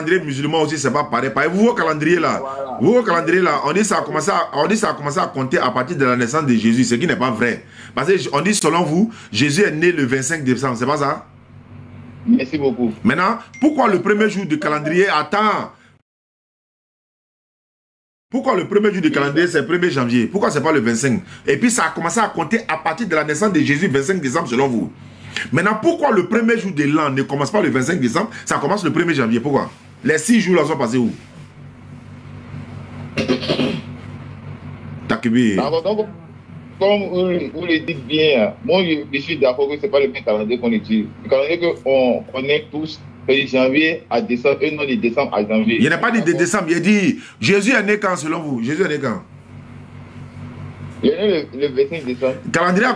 calendrier musulman aussi, c'est pas pareil. Vous, vos calendriers là, voilà. Vos calendriers là, on dit ça a commencé à compter à partir de la naissance de Jésus, ce qui n'est pas vrai. Parce qu'on dit selon vous, Jésus est né le 25 décembre, c'est pas ça? Merci beaucoup. Maintenant, pourquoi le premier jour du calendrier, pourquoi le premier jour du calendrier c'est le 1er janvier? Pourquoi c'est pas le 25? Et puis ça a commencé à compter à partir de la naissance de Jésus, 25 décembre selon vous. Maintenant, pourquoi le premier jour de l'an ne commence pas le 25 décembre, ça commence le 1er janvier? Pourquoi? Les 6 jours là sont passés où? Takibi. Donc, comme vous le dites bien, moi je suis d'accord que ce n'est pas le même calendrier qu'on utilise. Le calendrier qu'on connaît tous, c'est de janvier à décembre et non de décembre à janvier. Il n'a pas dit de décembre, il a dit Jésus est né quand selon vous? Jésus est né quand? Il est né le 25 décembre. Le calendrier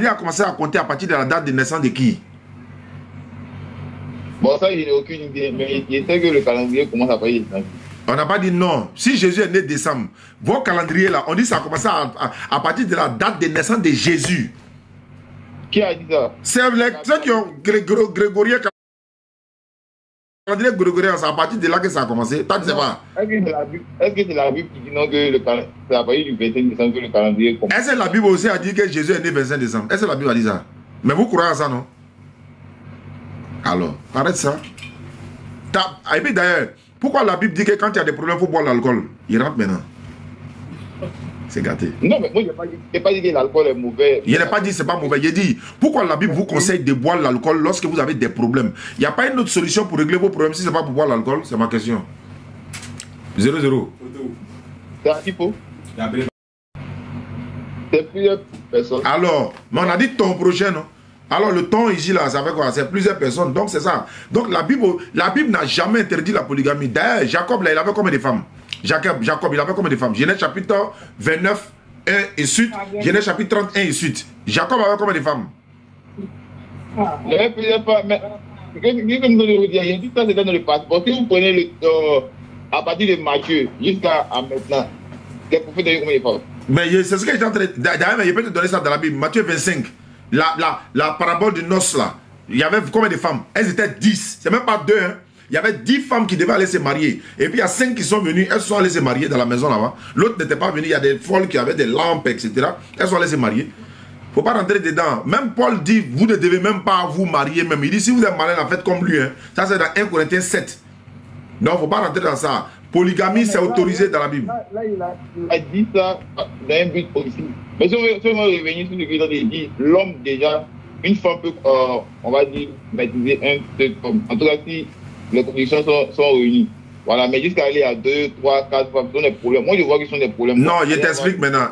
a commencé à compter à partir de la date de naissance de qui? Bon, ça, je n'ai aucune idée, mais je sais que le calendrier commence à partir de décembre. On n'a pas dit non. Si Jésus est né décembre, vos calendriers là, on dit que ça a commencé à partir de la date de naissance de Jésus. Qui a dit ça? C'est ceux qui ont grégorien. Calendrier grégorien, c'est à partir de là que ça a commencé. Toi, tu sais pas. Est-ce que c'est la Bible qui dit non que c'est à partir du 25 décembre que le calendrier commence? Est-ce que la Bible aussi a dit que Jésus est né le 25 décembre? Est-ce que la Bible a dit ça? Mais vous croyez à ça, non? Alors, arrête ça. Et puis d'ailleurs, pourquoi la Bible dit que quand il y a des problèmes, il faut boire l'alcool? Il rentre maintenant. C'est gâté. Non, mais moi, je n'ai pas dit que l'alcool est mauvais. Il n'a pas dit que ce n'est pas mauvais. Il a dit, pourquoi la Bible vous conseille de boire l'alcool lorsque vous avez des problèmes? Il n'y a pas une autre solution pour régler vos problèmes si ce n'est pas pour boire l'alcool? C'est ma question. 0-0. C'est un typo. C'est plusieurs personnes. Alors, mais on a dit ton prochain, non? Alors le ton ici là, ça fait quoi? C'est plusieurs personnes, donc c'est ça. Donc la Bible n'a jamais interdit la polygamie. D'ailleurs, Jacob là, il avait combien de femmes? Jacob, il avait combien de femmes? Genèse chapitre 29, 1 et suite. Genèse chapitre 31 et suite. Jacob avait combien de femmes? Il avait plusieurs femmes, mais qu'est-ce que nous devons dire? Il y a dit ça, c'est dans le passeport. Si vous prenez à partir de Matthieu jusqu'à maintenant, les prophètes avaient combien de femmes? Mais c'est ce que j'étais en train de... D'ailleurs, je peux te donner ça dans la Bible. Matthieu 25. La parabole du noce là, il y avait combien de femmes? Elles étaient 10, c'est même pas 2 hein. Il y avait 10 femmes qui devaient aller se marier. Et puis il y a 5 qui sont venues, elles sont allées se marier dans la maison là-bas. L'autre n'était pas venue, il y a des folles qui avaient des lampes, etc. Elles sont allées se marier. Faut pas rentrer dedans. Même Paul dit, vous ne devez même pas vous marier même. Il dit, si vous êtes marié, en fait comme lui. Hein. Ça c'est dans 1 Corinthiens 7. Donc faut pas rentrer dans ça. Polygamie, c'est autorisé dans la Bible. Là, il a dit ça dans un but aussi. Mais si on veut revenir sur ce qu'il dit, l'homme déjà, une femme peut, on va dire, maîtriser un seul homme. En tout cas, si les conditions sont réunies. Voilà, mais jusqu'à aller à 2, 3, 4 femmes, ce sont des problèmes. Moi, je vois que ce sont des problèmes. Non, je t'explique maintenant.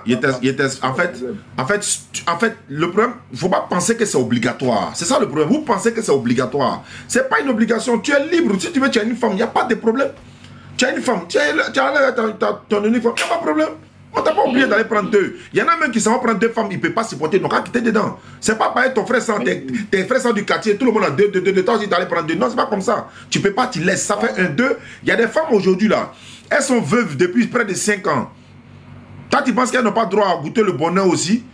En fait, le problème, il ne faut pas penser que c'est obligatoire. C'est ça le problème. Vous pensez que c'est obligatoire. Ce n'est pas une obligation. Tu es libre. Si tu veux, tu as une femme, il n'y a pas de problème. Tu as une femme, tu as ton uniforme, il n'y a pas de problème. On t'a pas oublié d'aller prendre 2. Il y en a même qui s'en vont prendre 2 femmes, ils ne peuvent pas supporter. Donc, quand tu es dedans, c'est pas pareil, ton frère sans, tes frères sans du quartier, tout le monde a 2, de temps, si tu allais prendre 2. Non, c'est pas comme ça. Tu ne peux pas, tu laisses. Ça fait 1, 2. Il y a des femmes aujourd'hui là, elles sont veuves depuis près de 5 ans. Toi, tu penses qu'elles n'ont pas droit à goûter le bonheur aussi?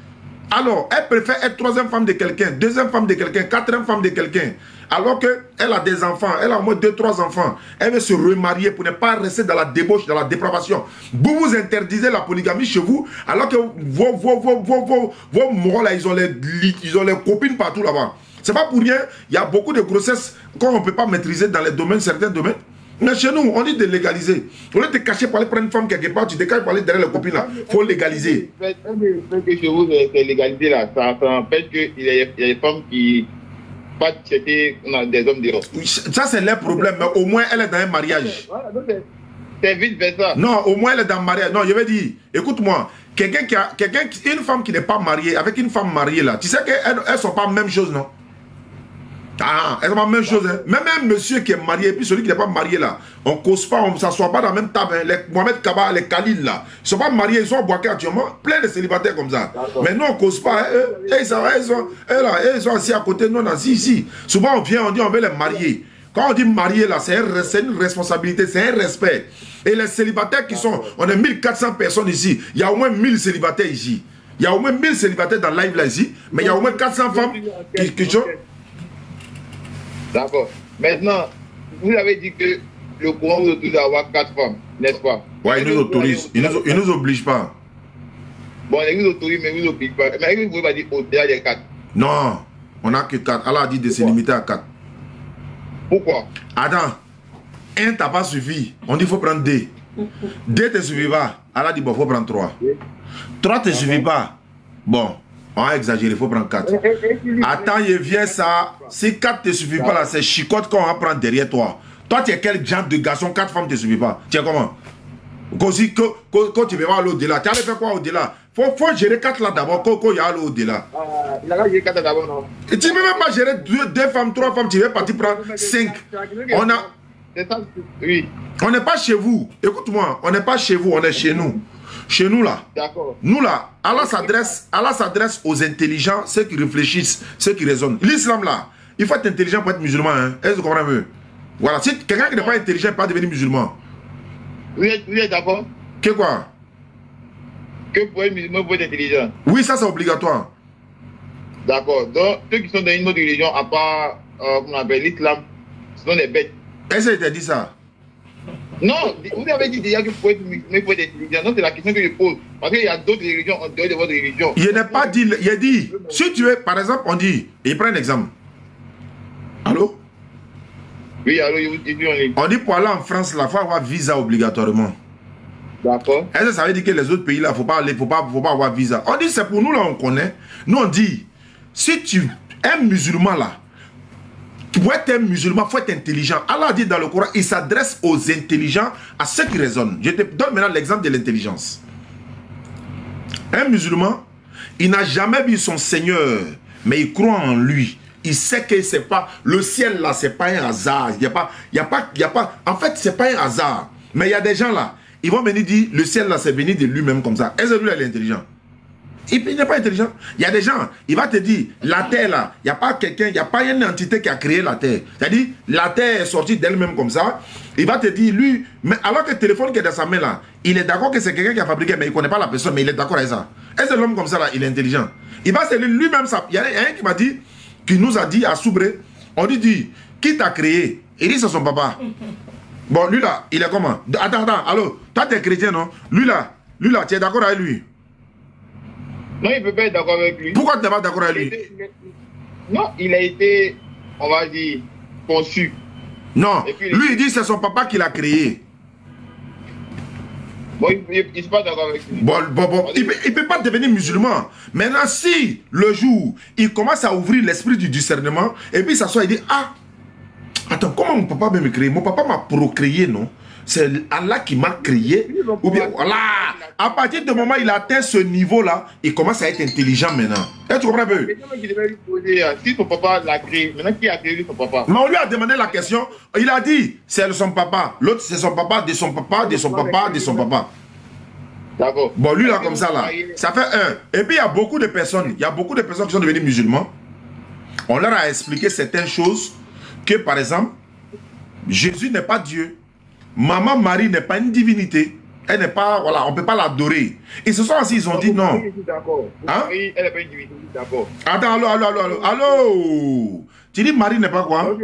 Alors, elle préfère être 3e femme de quelqu'un, 2e femme de quelqu'un, 4e femme de quelqu'un. Alors qu'elle a des enfants, elle a au moins 2, 3 enfants. Elle veut se remarier pour ne pas rester dans la débauche, dans la dépravation. Vous vous interdisez la polygamie chez vous, alors que vos morts là, ils ont les copines partout là-bas. C'est pas pour rien, il y a beaucoup de grossesses qu'on ne peut pas maîtriser dans les domaines, certains domaines. Mais chez nous, on dit de légaliser. Au lieu de te cacher pour aller prendre une femme quelque part, tu te caches pour aller derrière les copines là. Il faut légaliser. Le fait que chez vous, c'est légalisé là, ça empêche qu'il y ait des femmes qui pas checker des hommes dehors. Ça, c'est leur problème, mais au moins, elle est dans un mariage. C'est vite fait ça. Non, au moins, elle est dans un mariage. Non, je vais dire, écoute-moi, une femme qui n'est pas mariée, avec une femme mariée là, tu sais qu'elles ne sont pas la même chose, non? Ah, elles sont pas la même chose. Hein. Même un monsieur qui est marié, et puis celui qui n'est pas marié là, on ne cause pas, on ne s'assoit pas dans la même table. Hein. Les Mohamed Kaba, les Khalil là, ils ne sont pas mariés, ils sont à Boaké actuellement, plein de célibataires comme ça. Mais nous, on ne cause pas. Hein. Ils sont assis à côté, nous, on est assis ici. Souvent, on vient, on dit on veut les marier. Quand on dit marier là, c'est une responsabilité, c'est un respect. Et les célibataires qui sont, on est 1400 personnes ici, il y a au moins 1000 célibataires ici. Il y a au moins 1000 célibataires dans le live là ici, mais il y a au moins 400 femmes qui sont... D'accord. Maintenant, vous avez dit que le Coran vous autorise à avoir 4 femmes, n'est-ce pas? Ouais, il nous autorise. Il nous oblige pas. Bon, il vous autorise, mais il vous oblige pas. Mais vous ne pouvez pas dire au-delà des 4. Non, on n'a que 4. Allah a dit de se limiter à 4. Pourquoi? Attends, 1 t'as pas suffi. On dit qu'il faut prendre 2. 2 ne te suffit pas. Allah a dit bon, il faut prendre 3. 3 ne te suffit pas. Bon, on a exagéré, il faut prendre 4. Attends, il vient ça. Si 4 ne te suffit pas là, c'est chicotte qu'on va prendre derrière toi. Toi, tu es quel genre de garçon? 4 femmes ne te suffit pas. Tu es comment? Quand tu vas à l'au-delà, tu allais faire quoi au-delà? Faut gérer 4 là d'abord, quand il y a l'au-delà. Il a géré 4 d'abord, non? Et tu ne peux même pas gérer 2 femmes, 3 femmes, tu vas partir prendre 5. Oui. On n'est pas chez vous. Écoute-moi, on n'est pas chez vous, on est chez nous. Chez nous là. D'accord. Nous là, Allah s'adresse aux intelligents, ceux qui réfléchissent, ceux qui raisonnent. L'islam là, il faut être intelligent pour être musulman. Hein. Est-ce que vous comprenez un peu? Voilà, si quelqu'un qui n'est pas intelligent ne peut pas devenir musulman. Vous êtes d'accord? Que quoi? Que pour être musulman, vous êtes intelligent. Oui, ça c'est obligatoire. D'accord. Donc, ceux qui sont dans une autre religion, à part, comment on appelle l'islam, ce sont des bêtes. Est-ce que tu as dit ça? Non, vous avez dit déjà que vous pouvez être musulman, vous pouvez être intelligent. Non, c'est la question que je pose. Parce qu'il y a d'autres religions en dehors de votre religion. Il n'a pas dit, il a dit, si tu es, par exemple, on dit, il prend un exemple. Allô? Oui, alors je vous dis en ligne. On dit pour aller en France, là, il faut avoir visa obligatoirement. D'accord. Est-ce que ça veut dire que les autres pays là, il ne faut pas aller, faut pas avoir visa? On dit c'est pour nous là, on connaît. Nous on dit, si tu es musulman là, pour être un musulman, il faut être intelligent. Allah dit dans le Coran, il s'adresse aux intelligents, à ceux qui raisonnent. Je te donne maintenant l'exemple de l'intelligence. Un musulman, il n'a jamais vu son Seigneur, mais il croit en lui. Il sait que c'est pas le ciel là, c'est pas un hasard. Il y a pas. En fait, c'est pas un hasard. Mais il y a des gens là, ils vont venir dire le ciel là, c'est venu de lui-même comme ça. Est-ce que lui il est intelligent? Il n'est pas intelligent. Il y a des gens, il va te dire la terre là, il n'y a pas quelqu'un, il n'y a pas une entité qui a créé la terre. C'est-à-dire la terre est sortie d'elle-même comme ça. Il va te dire lui, mais alors que le téléphone qui est dans sa main là, il est d'accord que c'est quelqu'un qui a fabriqué, mais il ne connaît pas la personne, mais il est d'accord avec ça. Est-ce que l'homme comme ça là, il est intelligent? Il va se dire lui-même ça. Il y a un qui m'a dit, qui nous a dit à Soubré, on lui dit, qui t'a créé? Il dit c'est son papa. Bon, lui là, il est comment? Attends, allô, toi tu es chrétien, non? Lui là, tu es d'accord avec lui? Non, il ne peut pas être d'accord avec lui. Pourquoi tu n'es pas d'accord avec lui? Non, il a été, on va dire, conçu. Non, lui il dit c'est son papa qui l'a créé. Bon, il n'est pas d'accord avec lui. Bon, il ne peut pas devenir musulman. Maintenant, si le jour, il commence à ouvrir l'esprit du discernement, et puis il s'assoit et dit, ah, attends, comment mon papa peut me créer? Mon papa m'a procréé, non? C'est Allah qui m'a créé. Ou bien, voilà. À partir du moment où il a atteint ce niveau-là, il commence à être intelligent maintenant. Est-ce que tu comprends un peu? Si son papa l'a créé, maintenant qui a créé son papa? Mais on lui a demandé la question. Il a dit, c'est son papa. L'autre, c'est son papa, de son papa, de son papa, de son papa. D'accord. Bon, lui là, comme ça, là, ça fait un. Et puis, il y a beaucoup de personnes, qui sont devenues musulmans. On leur a expliqué certaines choses que, par exemple, Jésus n'est pas Dieu. Maman Marie n'est pas une divinité. Elle n'est pas, voilà, on ne peut pas l'adorer. Ils se sont assis, ils ont dit non. D'accord. Hein? Elle n'est pas une divinité, d'accord. Attends, allô. Tu dis Marie n'est pas quoi?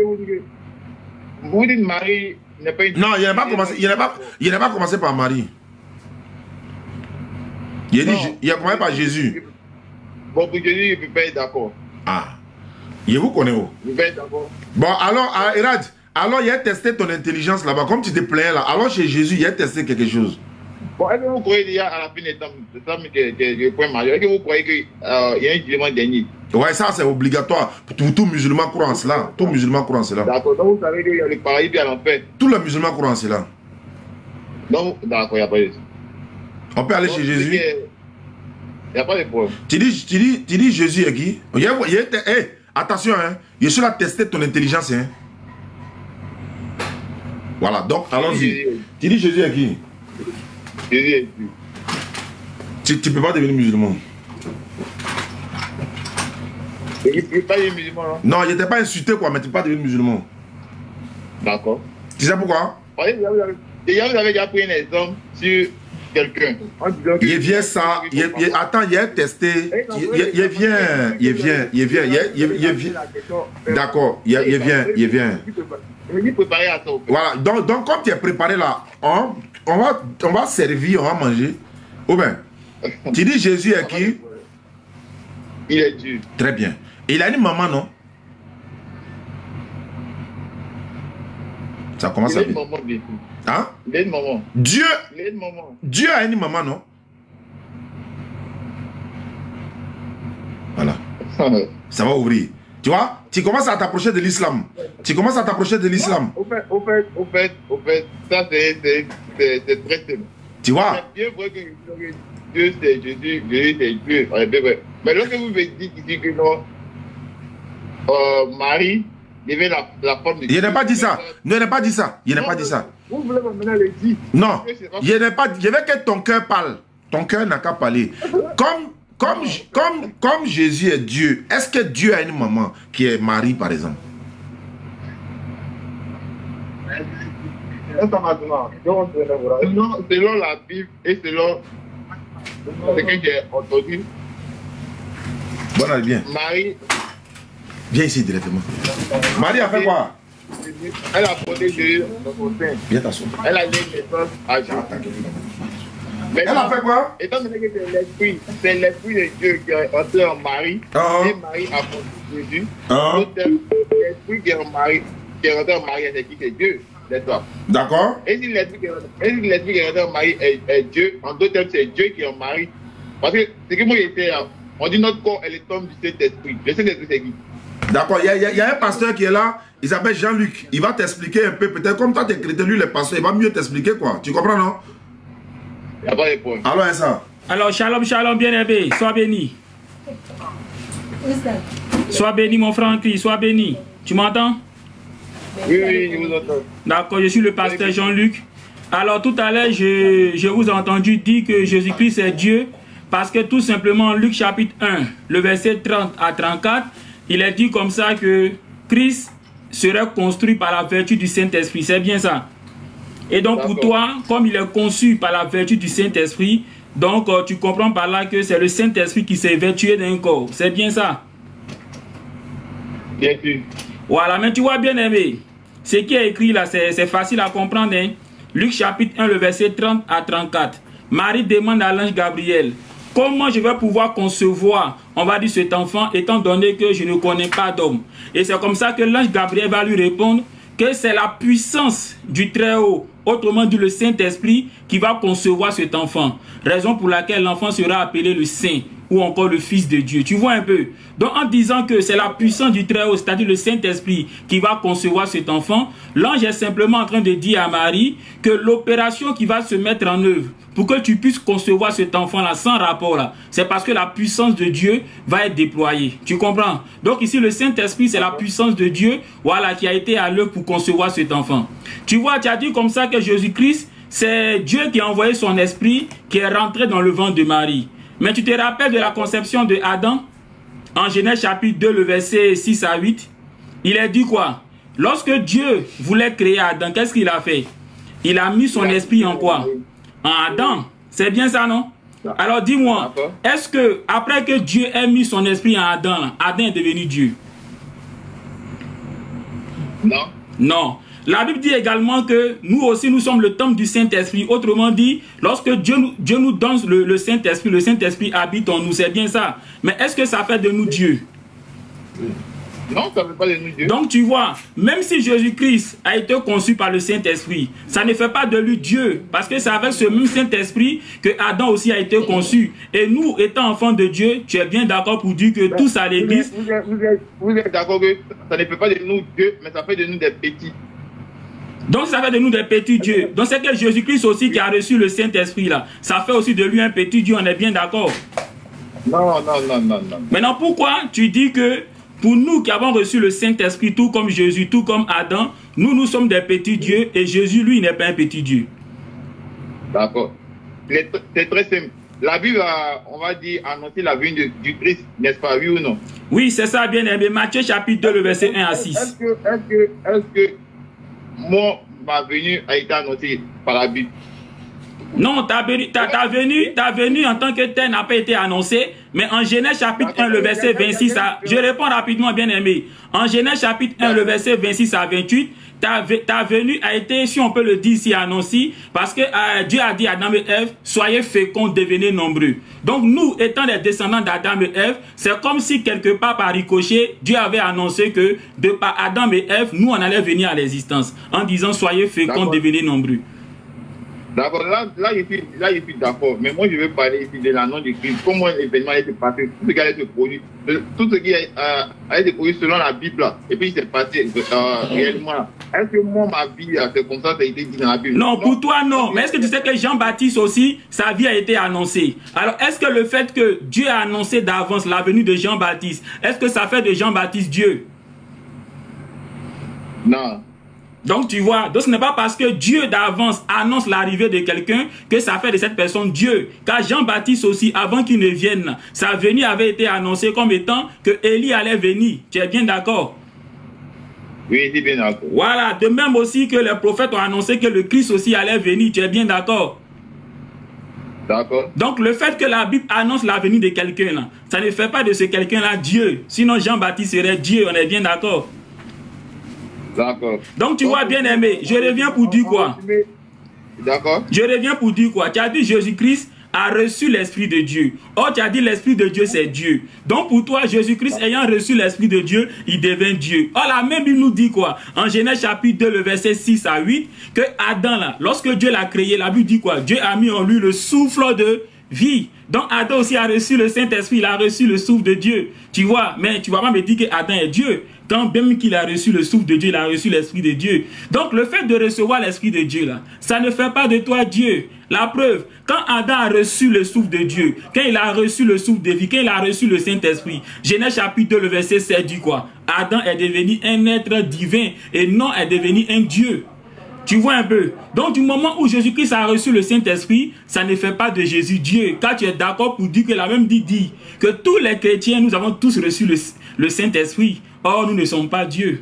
Vous dites Marie n'est pas une divinité. Non, il n'a pas commencé par Marie. Il a commencé par Jésus. Bon, pour Jésus, il ne peut pas être d'accord. Ah. Je vous connais où? Il ne peut pas être d'accord. Bon, alors, Irad, alors il a testé ton intelligence là-bas, comme tu te plais là. Alors chez Jésus, il a testé quelque chose. Bon, est-ce que vous croyez déjà à la fin des temps, c'est ça le point majeur, est-ce que vous croyez qu'il y a un jugement dernier? Ouais, ça c'est obligatoire. Tout musulman croit en cela. Tout musulman croit en cela. D'accord, donc vous savez qu'il y a le paradis et l'enfer. Tous les musulmans croient en cela. Donc, d'accord, il n'y a pas de... On peut aller chez Jésus. Il n'y a pas de problème. Tu dis Jésus est qui? Hey, attention, hein. Je suis là testé ton intelligence. Hein. Voilà, donc allons-y. Tu dis Jésus est qui? Jésus est qui? Tu ne peux pas devenir musulman. Il ne peut pas devenir musulman, non? Non, il n'était pas insulté quoi, mais tu ne peux pas devenir musulman. D'accord. Tu sais pourquoi? Déjà, vous avez déjà pris un exemple sur quelqu'un. Il vient ça. Attends, il est testé. Il vient. D'accord, il vient. Je dis préparer à ça. Voilà, donc comme tu es préparé là, on va servir, on va manger. Ou bien, tu dis Jésus est qui? Il est Dieu. Très bien. Il a une maman, non? Ça commence à bien. Hein? Il a une maman. Dieu. Il a une maman. Dieu a une maman, non? Voilà. Ça va ouvrir. Tu vois? Tu commences à t'approcher de l'islam. Au fait, ça c'est très simple. Tu vois? C'est bien vrai que Dieu c'est Jésus, Jésus c'est Dieu. Mais lorsque vous me dites ici que non, Marie devait la forme de Dieu. Il n'a pas dit ça. Il n'a pas dit ça. Vous voulez maintenant le dire? Non. Je veux que ton cœur parle. Ton cœur n'a qu'à parler. Comme Jésus est Dieu, est-ce que Dieu a une maman qui est Marie, par exemple? Selon la Bible et selon ce que j'ai entendu, bon, allez, bien. Marie... Viens ici directement. Marie a fait quoi? Elle a porté Jésus dans son sein. Viens t'asseoir. Elle a donné naissance à Jésus. Elle a fait quoi? Étant donné que c'est l'esprit de Dieu qui est entré en Marie, et Marie a porté Jésus, l'esprit qui est rentré en Marie, c'est Dieu, n'est-ce pas? D'accord. Et si l'esprit qui est rentré en Marie est Dieu, en d'autres termes, c'est Dieu qui est en Marie. Parce que ce que moi j'étais là, on dit notre corps est le temple du Saint-Esprit. Le Saint-Esprit, c'est qui? D'accord, il y a un pasteur qui est là, il s'appelle Jean-Luc. Il va t'expliquer un peu, peut-être comme toi tu es chrétien, lui le pasteur, il va mieux t'expliquer quoi. Tu comprends, non? Il n'y a pas de point. Alors, ça. Alors, shalom, bien-aimé, sois béni. Sois béni, mon frère en Christ, sois béni. Tu m'entends? Oui, je vous entends. D'accord, je suis le pasteur Jean-Luc. Alors, tout à l'heure, je vous ai entendu dire que Jésus-Christ est Dieu, parce que tout simplement, Luc chapitre 1, le verset 30 à 34, il est dit comme ça que Christ serait construit par la vertu du Saint-Esprit. C'est bien ça? Et donc pour toi, comme il est conçu par la vertu du Saint-Esprit, donc tu comprends par là que c'est le Saint-Esprit qui s'est vertué d'un corps. C'est bien ça? Bien sûr. Voilà, mais tu vois bien aimé, ce qui est écrit là, c'est facile à comprendre. Hein? Luc chapitre 1, le verset 30 à 34. Marie demande à l'ange Gabriel, comment je vais pouvoir concevoir, on va dire, cet enfant, étant donné que je ne connais pas d'homme? Et c'est comme ça que l'ange Gabriel va lui répondre que c'est la puissance du Très-Haut, autrement dit le Saint-Esprit, qui va concevoir cet enfant. Raison pour laquelle l'enfant sera appelé le Saint ou encore le Fils de Dieu. Tu vois un peu? Donc en disant que c'est la puissance du Très-Haut, c'est-à-dire le Saint-Esprit, qui va concevoir cet enfant, l'ange est simplement en train de dire à Marie que l'opération qui va se mettre en œuvre pour que tu puisses concevoir cet enfant-là sans rapport là, c'est parce que la puissance de Dieu va être déployée. Tu comprends? Donc ici, le Saint-Esprit, c'est la puissance de Dieu, voilà, qui a été à l'œuvre pour concevoir cet enfant. Tu vois, tu as dit comme ça que Jésus-Christ, c'est Dieu qui a envoyé son esprit, qui est rentré dans le ventre de Marie. Mais tu te rappelles de la conception de Adam? En Genèse chapitre 2, le verset 6 à 8, il est dit quoi? Lorsque Dieu voulait créer Adam, qu'est-ce qu'il a fait? Il a mis son esprit en quoi? En Adam. C'est bien ça, non? Alors dis-moi, est-ce que après que Dieu ait mis son esprit en Adam, là, Adam est devenu Dieu? Non. Non. La Bible dit également que nous aussi, nous sommes le temple du Saint-Esprit. Autrement dit, lorsque Dieu nous donne le Saint-Esprit habite en nous. C'est bien ça. Mais est-ce que ça fait de nous Dieu? Non, ça ne fait pas de nous Dieu. Donc tu vois, même si Jésus-Christ a été conçu par le Saint-Esprit, ça ne fait pas de lui Dieu. Parce que c'est avec ce même Saint-Esprit que Adam aussi a été conçu. Et nous, étant enfants de Dieu, tu es bien d'accord pour dire que tous à l'église... Vous êtes d'accord que ça ne fait pas de nous Dieu, mais ça fait de nous des petits. Donc ça fait de nous des petits dieux. Donc c'est que Jésus-Christ aussi qui a reçu le Saint-Esprit là. Ça fait aussi de lui un petit Dieu, on est bien d'accord? Non. Maintenant pourquoi tu dis que pour nous qui avons reçu le Saint-Esprit, tout comme Jésus, tout comme Adam, nous sommes des petits dieux et Jésus lui n'est pas un petit Dieu? D'accord. C'est très simple. La Bible a, on va dire, annoncé la venue du Christ, n'est-ce pas, oui ou non? Oui, c'est ça, bien aimé. Matthieu chapitre 2, le verset 1 à 6. Est-ce que ma venue a été annoncée par la Bible? Non, ta venue en tant que tel n'a pas été annoncée, mais en Genèse chapitre 1, le verset 26 à... Je réponds rapidement, bien aimé. En Genèse chapitre 1, le verset 26 à 28, ta venue a été, si on peut le dire ici, annoncée, parce que Dieu a dit à Adam et Ève, soyez féconds, devenez nombreux. Donc nous, étant les descendants d'Adam et Ève, c'est comme si quelque part par ricochet, Dieu avait annoncé que de par Adam et Ève, nous on allait venir à l'existence, en disant soyez féconds, devenez nombreux. D'accord, là, je suis d'accord. Mais moi, je veux parler ici de l'annonce de Christ. Comment l'événement a été passé, tout ce qui a été produit, tout ce qui a été produit selon la Bible, et puis il s'est passé réellement. Est-ce que moi, ma vie, c'est comme ça a été dit dans la Bible? Non, pour toi, non. Mais est-ce que tu sais que Jean-Baptiste aussi, sa vie a été annoncée? Alors, est-ce que le fait que Dieu a annoncé d'avance la venue de Jean-Baptiste, est-ce que ça fait de Jean-Baptiste Dieu? Non. Donc tu vois, donc ce n'est pas parce que Dieu d'avance annonce l'arrivée de quelqu'un que ça fait de cette personne Dieu. Car Jean-Baptiste aussi, avant qu'il ne vienne, sa venue avait été annoncée comme étant que Élie allait venir. Tu es bien d'accord? Oui, je suis bien d'accord. Voilà, de même aussi que les prophètes ont annoncé que le Christ aussi allait venir. Tu es bien d'accord? D'accord. Donc le fait que la Bible annonce la venue de quelqu'un là, ça ne fait pas de ce quelqu'un-là Dieu. Sinon Jean-Baptiste serait Dieu, on est bien d'accord? D'accord. Donc tu vois, bien aimé, je reviens pour dire quoi? D'accord. Je reviens pour dire quoi? Tu as dit Jésus-Christ a reçu l'Esprit de Dieu. Or, tu as dit l'Esprit de Dieu, c'est Dieu. Donc pour toi, Jésus-Christ ayant reçu l'Esprit de Dieu, il devient Dieu. Or, la même Bible nous dit quoi? En Genèse chapitre 2, le verset 6 à 8, que Adam, là, lorsque Dieu l'a créé, la Bible dit quoi? Dieu a mis en lui le souffle de vie. Donc Adam aussi a reçu le Saint-Esprit, il a reçu le souffle de Dieu. Tu vois, mais tu vas pas me dire que Adam est Dieu. Quand même qu'il a reçu le souffle de Dieu, il a reçu l'Esprit de Dieu. Donc le fait de recevoir l'Esprit de Dieu, là, ça ne fait pas de toi Dieu. La preuve, quand Adam a reçu le souffle de Dieu, quand il a reçu le souffle de vie, quand il a reçu le Saint-Esprit, Genèse chapitre 2, le verset 7 dit quoi? Adam est devenu un être divin et non est devenu un Dieu. Tu vois un peu? Donc du moment où Jésus-Christ a reçu le Saint-Esprit, ça ne fait pas de Jésus Dieu. Car tu es d'accord pour dire que la même dit que tous les chrétiens, nous avons tous reçu le Saint-Esprit. Or, nous ne sommes pas Dieu.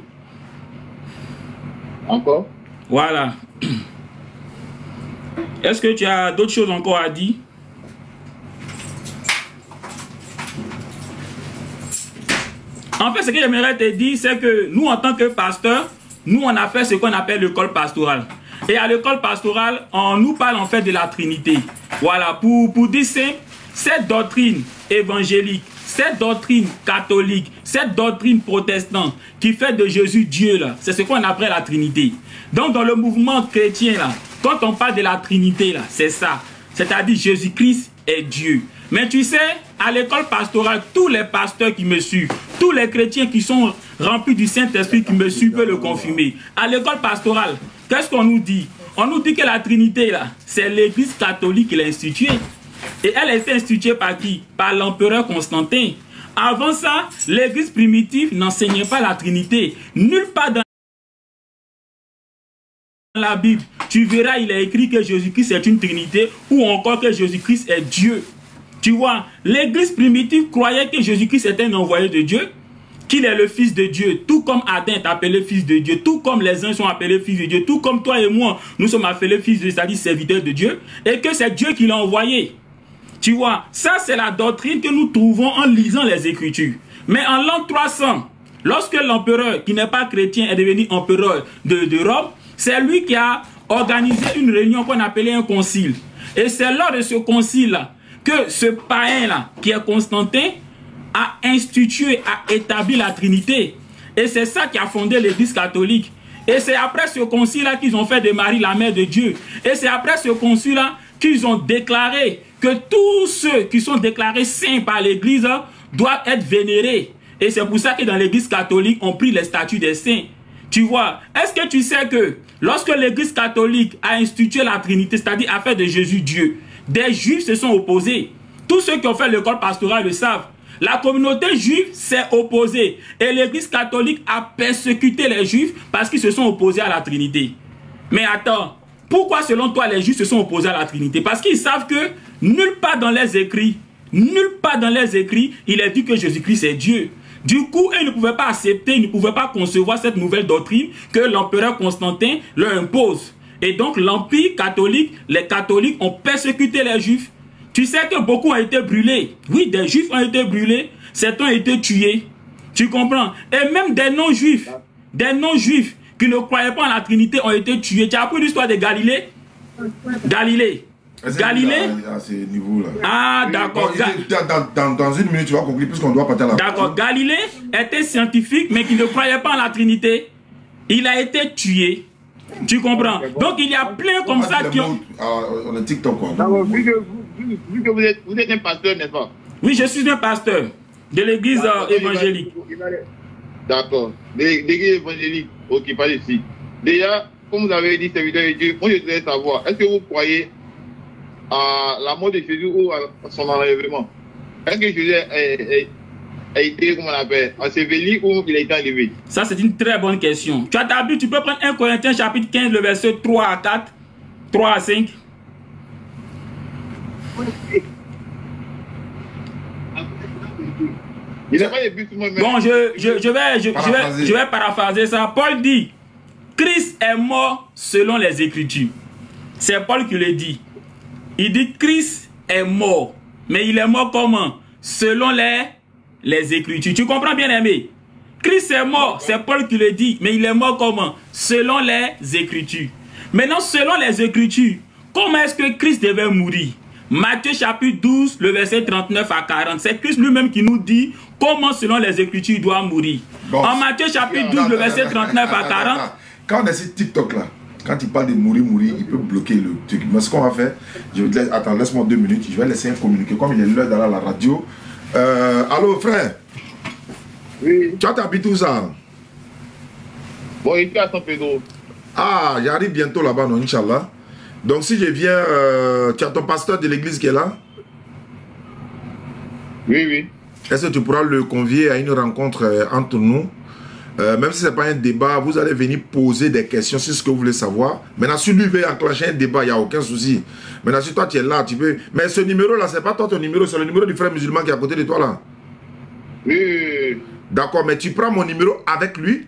Encore? Voilà. Est-ce que tu as d'autres choses encore à dire? En fait, ce que j'aimerais te dire, c'est que nous, en tant que pasteurs, nous, on a fait ce qu'on appelle l'école pastorale. Et à l'école pastorale, on nous parle en fait de la Trinité. Voilà, pour dire simple, cette doctrine évangélique, cette doctrine catholique, cette doctrine protestante qui fait de Jésus Dieu, là, c'est ce qu'on appelle la Trinité. Donc, dans le mouvement chrétien, là, quand on parle de la Trinité, là, c'est ça. C'est-à-dire Jésus-Christ est Dieu. Mais tu sais, à l'école pastorale, tous les pasteurs qui me suivent, tous les chrétiens qui sont remplis du Saint-Esprit qui me suivent peuvent le confirmer. À l'école pastorale, qu'est-ce qu'on nous dit? On nous dit que la Trinité, là, c'est l'Église catholique qui l'a instituée. Et elle a été instituée par qui? Par l'empereur Constantin. Avant ça, l'Église primitive n'enseignait pas la Trinité. Nulle part dans la Bible, tu verras, il est écrit que Jésus-Christ est une Trinité ou encore que Jésus-Christ est Dieu. Tu vois, l'Église primitive croyait que Jésus-Christ était un envoyé de Dieu, qu'il est le Fils de Dieu, tout comme Adam est appelé Fils de Dieu, tout comme les uns sont appelés Fils de Dieu, tout comme toi et moi, nous sommes appelés Fils de Dieu, c'est-à-dire serviteurs de Dieu, et que c'est Dieu qui l'a envoyé. Tu vois, ça c'est la doctrine que nous trouvons en lisant les Écritures. Mais en l'an 300, lorsque l'empereur, qui n'est pas chrétien, est devenu empereur de Rome, c'est lui qui a organisé une réunion qu'on appelait un concile. Et c'est lors de ce concile-là que ce païen-là, qui est Constantin, a institué, a établi la Trinité. Et c'est ça qui a fondé l'Église catholique. Et c'est après ce concile-là qu'ils ont fait de Marie la mère de Dieu. Et c'est après ce concile-là qu'ils ont déclaré que tous ceux qui sont déclarés saints par l'Église doivent être vénérés. Et c'est pour ça que dans l'Église catholique, on prie les statuts des saints. Tu vois, est-ce que tu sais que lorsque l'Église catholique a institué la Trinité, c'est-à-dire a fait de Jésus Dieu, des Juifs se sont opposés. Tous ceux qui ont fait l'école pastorale le savent. La communauté juive s'est opposée. Et l'Église catholique a persécuté les Juifs parce qu'ils se sont opposés à la Trinité. Mais attends, pourquoi selon toi les Juifs se sont opposés à la Trinité? Parce qu'ils savent que nulle part dans les écrits, il est dit que Jésus-Christ est Dieu. Du coup, ils ne pouvaient pas accepter, ils ne pouvaient pas concevoir cette nouvelle doctrine que l'empereur Constantin leur impose. Et donc l'Empire catholique, les catholiques ont persécuté les Juifs. Tu sais que beaucoup ont été brûlés. Oui, des Juifs ont été brûlés. Certains ont été tués. Tu comprends? Et même des non-Juifs qui ne croyaient pas en la Trinité ont été tués. Tu as appris l'histoire de Galilée? Galilée. Galilée? À ce niveau-là. Ah, d'accord. Dans une minute, tu vas conclure, puisqu'on doit partir à la... D'accord. Galilée était scientifique, mais qui ne croyait pas en la Trinité. Il a été tué. Tu comprends? Donc, il y a plein comme ça qui ont... On est TikTok, quoi. Vu que vous êtes un pasteur, n'est-ce pas? Oui, je suis un pasteur de l'église évangélique. D'accord. L'église évangélique, ok, pas ici. Déjà, comme vous avez dit, serviteur de Dieu, moi je voudrais savoir, est-ce que vous croyez à la mort de Jésus ou à son enlèvement? Est-ce que Jésus a été, comment on appelle, enseveli ou il a été enlevé? Ça, c'est une très bonne question. Tu as d'habitude, tu peux prendre 1 Corinthiens chapitre 15, le verset 3 à 4, 3 à 5. Bon, je vais paraphraser ça. Paul dit, Christ est mort selon les Écritures. C'est Paul qui le dit. Il dit, Christ est mort. Mais il est mort comment? Selon les Écritures. Tu comprends bien, aimé? Christ est mort, c'est Paul qui le dit. Mais il est mort comment? Selon les Écritures. Maintenant, selon les Écritures, comment est-ce que Christ devait mourir? Matthieu chapitre 12, le verset 39 à 40. C'est Christ lui-même qui nous dit comment, selon les Écritures, il doit mourir. Bon. En Matthieu chapitre 12, le verset 39 à 40. Quand on est sur TikTok là, quand il parle de mourir, il peut bloquer le truc. Mais ce qu'on va faire, attends, laisse-moi 2 minutes, je vais laisser communiquer. Comme il est l'heure d'aller à la radio. Allô, frère? Oui. Tu habites où ça? Bon, il est à San Pedro. Ah, j'arrive bientôt là-bas, non, Inch'Allah. Donc si je viens, tu as ton pasteur de l'église qui est là? Oui, oui. Est-ce que tu pourras le convier à une rencontre entre nous? Même si ce n'est pas un débat, vous allez venir poser des questions sur ce que vous voulez savoir. Maintenant, si lui veut enclencher un débat, il n'y a aucun souci. Maintenant, si toi tu es là, tu peux... Mais ce numéro-là, ce n'est pas toi ton numéro, c'est le numéro du frère musulman qui est à côté de toi là. Oui. D'accord, mais tu prends mon numéro avec lui,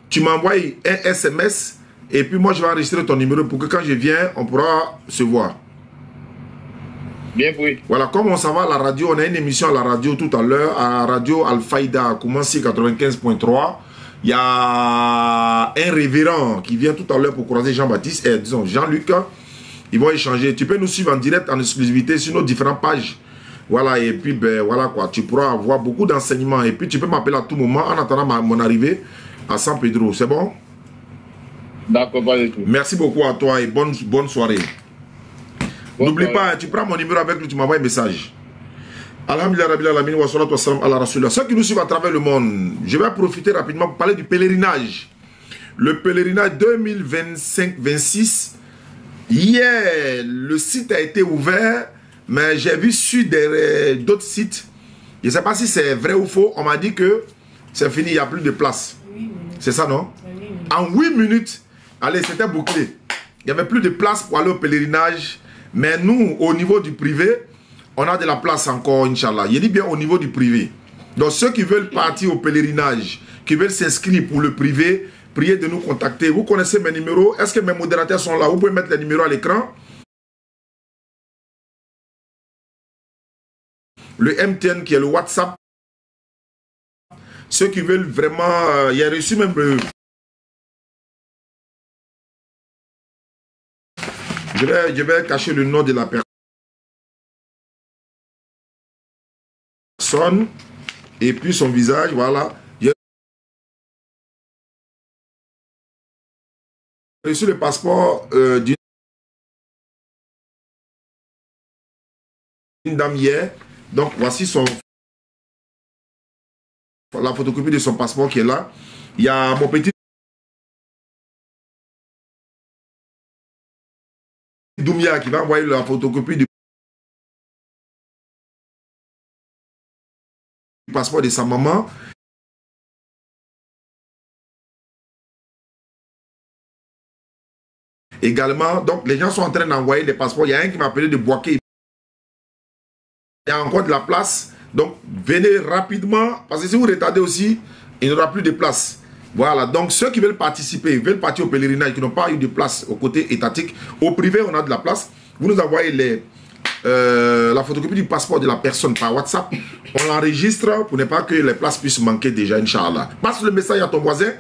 tu m'envoies un SMS, et puis moi je vais enregistrer ton numéro pour que quand je viens, on pourra se voir. Bien oui. Voilà, comme on s'en va à la radio, on a une émission à la radio tout à l'heure, à la radio Al-Faïda, à Koumansi 95.3. Il y a un révérend qui vient tout à l'heure pour croiser Jean-Baptiste, et disons Jean-Luc. Ils vont échanger. Tu peux nous suivre en direct, en exclusivité sur nos différentes pages. Voilà, et puis ben voilà quoi, tu pourras avoir beaucoup d'enseignements. Et puis tu peux m'appeler à tout moment en attendant mon arrivée à San Pedro. C'est bon? D'accord, pas du tout. Merci beaucoup à toi et bonne soirée. N'oublie pas, tu prends mon numéro avec lui, tu m'envoies un message. Alhamdulillah Rabbil Alamin wa salatu wa salam ala Rasulullah. Ceux qui nous suivent à travers le monde, je vais profiter rapidement pour parler du pèlerinage. Le pèlerinage 2025-26. Hier, le site a été ouvert, mais j'ai vu sur d'autres sites. Je ne sais pas si c'est vrai ou faux. On m'a dit que c'est fini, il n'y a plus de place. C'est ça, non? En 8 minutes, allez, c'était bouclé. Il n'y avait plus de place pour aller au pèlerinage. Mais nous, au niveau du privé, on a de la place encore, Inch'Allah. Je dis bien au niveau du privé. Donc ceux qui veulent partir au pèlerinage, qui veulent s'inscrire pour le privé, priez de nous contacter. Vous connaissez mes numéros. Est-ce que mes modérateurs sont là? Vous pouvez mettre les numéros à l'écran. Le MTN qui est le WhatsApp. Ceux qui veulent vraiment... il y a reçu même... Je vais cacher le nom de la personne et puis son visage, voilà. J'ai reçu le passeport d'une dame hier. Donc voici la photocopie de son passeport qui est là. Il y a mon petit Doumia qui va envoyer la photocopie du passeport de sa maman. Également, donc les gens sont en train d'envoyer des passeports. Il y a un qui m'a appelé de Boaké. Il y a encore de la place. Donc venez rapidement, parce que si vous retardez aussi, il n'y aura plus de place. Voilà, donc ceux qui veulent participer, veulent partir au pèlerinage, qui n'ont pas eu de place au côté étatique, au privé, on a de la place. Vous nous envoyez la photocopie du passeport de la personne par WhatsApp. On l'enregistre pour ne pas que les places puissent manquer déjà, Inch'Allah. Passe le message à ton voisin.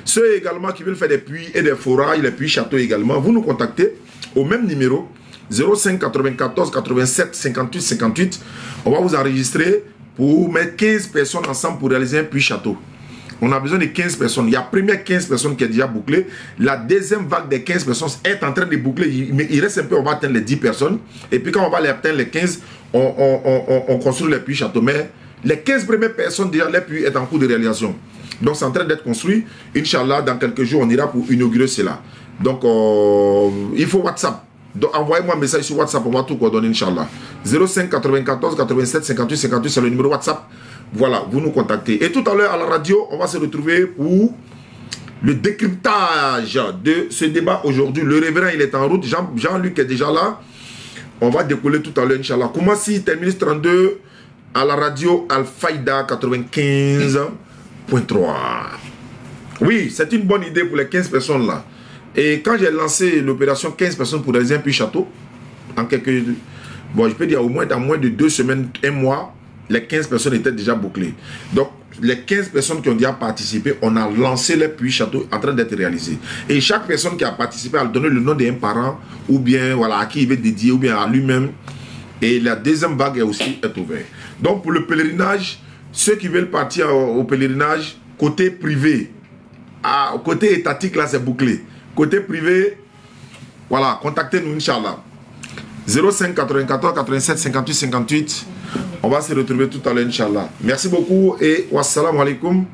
Ceux également qui veulent faire des puits et des forages, les puits châteaux également, vous nous contactez au même numéro 05 94 87 58 58. On va vous enregistrer pour mettre 15 personnes ensemble pour réaliser un puits château. On a besoin de 15 personnes. Il y a la première 15 personnes qui est déjà bouclée. La deuxième vague des 15 personnes est en train de boucler. Mais il reste un peu, on va atteindre les 10 personnes. Et puis quand on va les atteindre les 15, on construit les puits châteaux. Mais les 15 premières personnes, déjà, les puits est en cours de réalisation. Donc c'est en train d'être construit. Inch'Allah, dans quelques jours, on ira pour inaugurer cela. Donc il faut WhatsApp. Donc envoyez-moi un message sur WhatsApp, on va tout coordonner, Inch'Allah. 05 94 87 58 58, c'est le numéro WhatsApp. Voilà, vous nous contactez. Et tout à l'heure à la radio, on va se retrouver pour le décryptage de ce débat aujourd'hui. Le révérend, il est en route. Jean-Luc est déjà là. On va décoller tout à l'heure, Inch'Allah. Comment si terminus 32 à la radio Al-Faïda 95.3. Oui, c'est une bonne idée pour les 15 personnes là. Et quand j'ai lancé l'opération 15 personnes pour réaliser un puits château, en quelques... Bon, je peux dire au moins dans moins de 2 semaines, 1 mois, les 15 personnes étaient déjà bouclées. Donc, les 15 personnes qui ont déjà participé, on a lancé les puits châteaux en train d'être réalisés. Et chaque personne qui a participé a donné le nom d'un parent, ou bien voilà, à qui il veut dédier, ou bien à lui-même. Et la deuxième vague est aussi ouverte. Donc, pour le pèlerinage, ceux qui veulent partir au pèlerinage, côté privé, côté étatique, là, c'est bouclé. Côté privé, voilà, contactez-nous, Inch'Allah. 05 94 87 58 58. On va se retrouver tout à l'heure, Inch'Allah. Merci beaucoup et wassalamu alaikum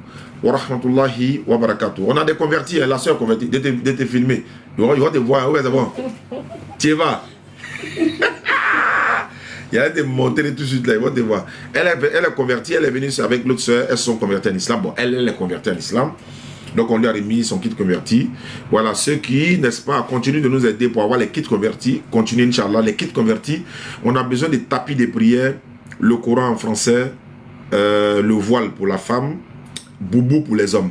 wa rahmatullahi wa barakatuh. On a des convertis, la soeur convertie, de te filmer. Ils vont te voir, ouais, c'est bon. Tu vas. Il y a des montées tout de suite là, ils vont te voir. Elle est convertie, elle est venue avec l'autre soeur, elles sont converties en islam. Bon, elle est convertie en islam. Donc on lui a remis son kit converti. Voilà, ceux qui, n'est-ce pas, continuent de nous aider pour avoir les kits convertis. Continuez, Inch'Allah, les kits convertis. On a besoin des tapis de prière, le Coran en français, le voile pour la femme, boubou pour les hommes.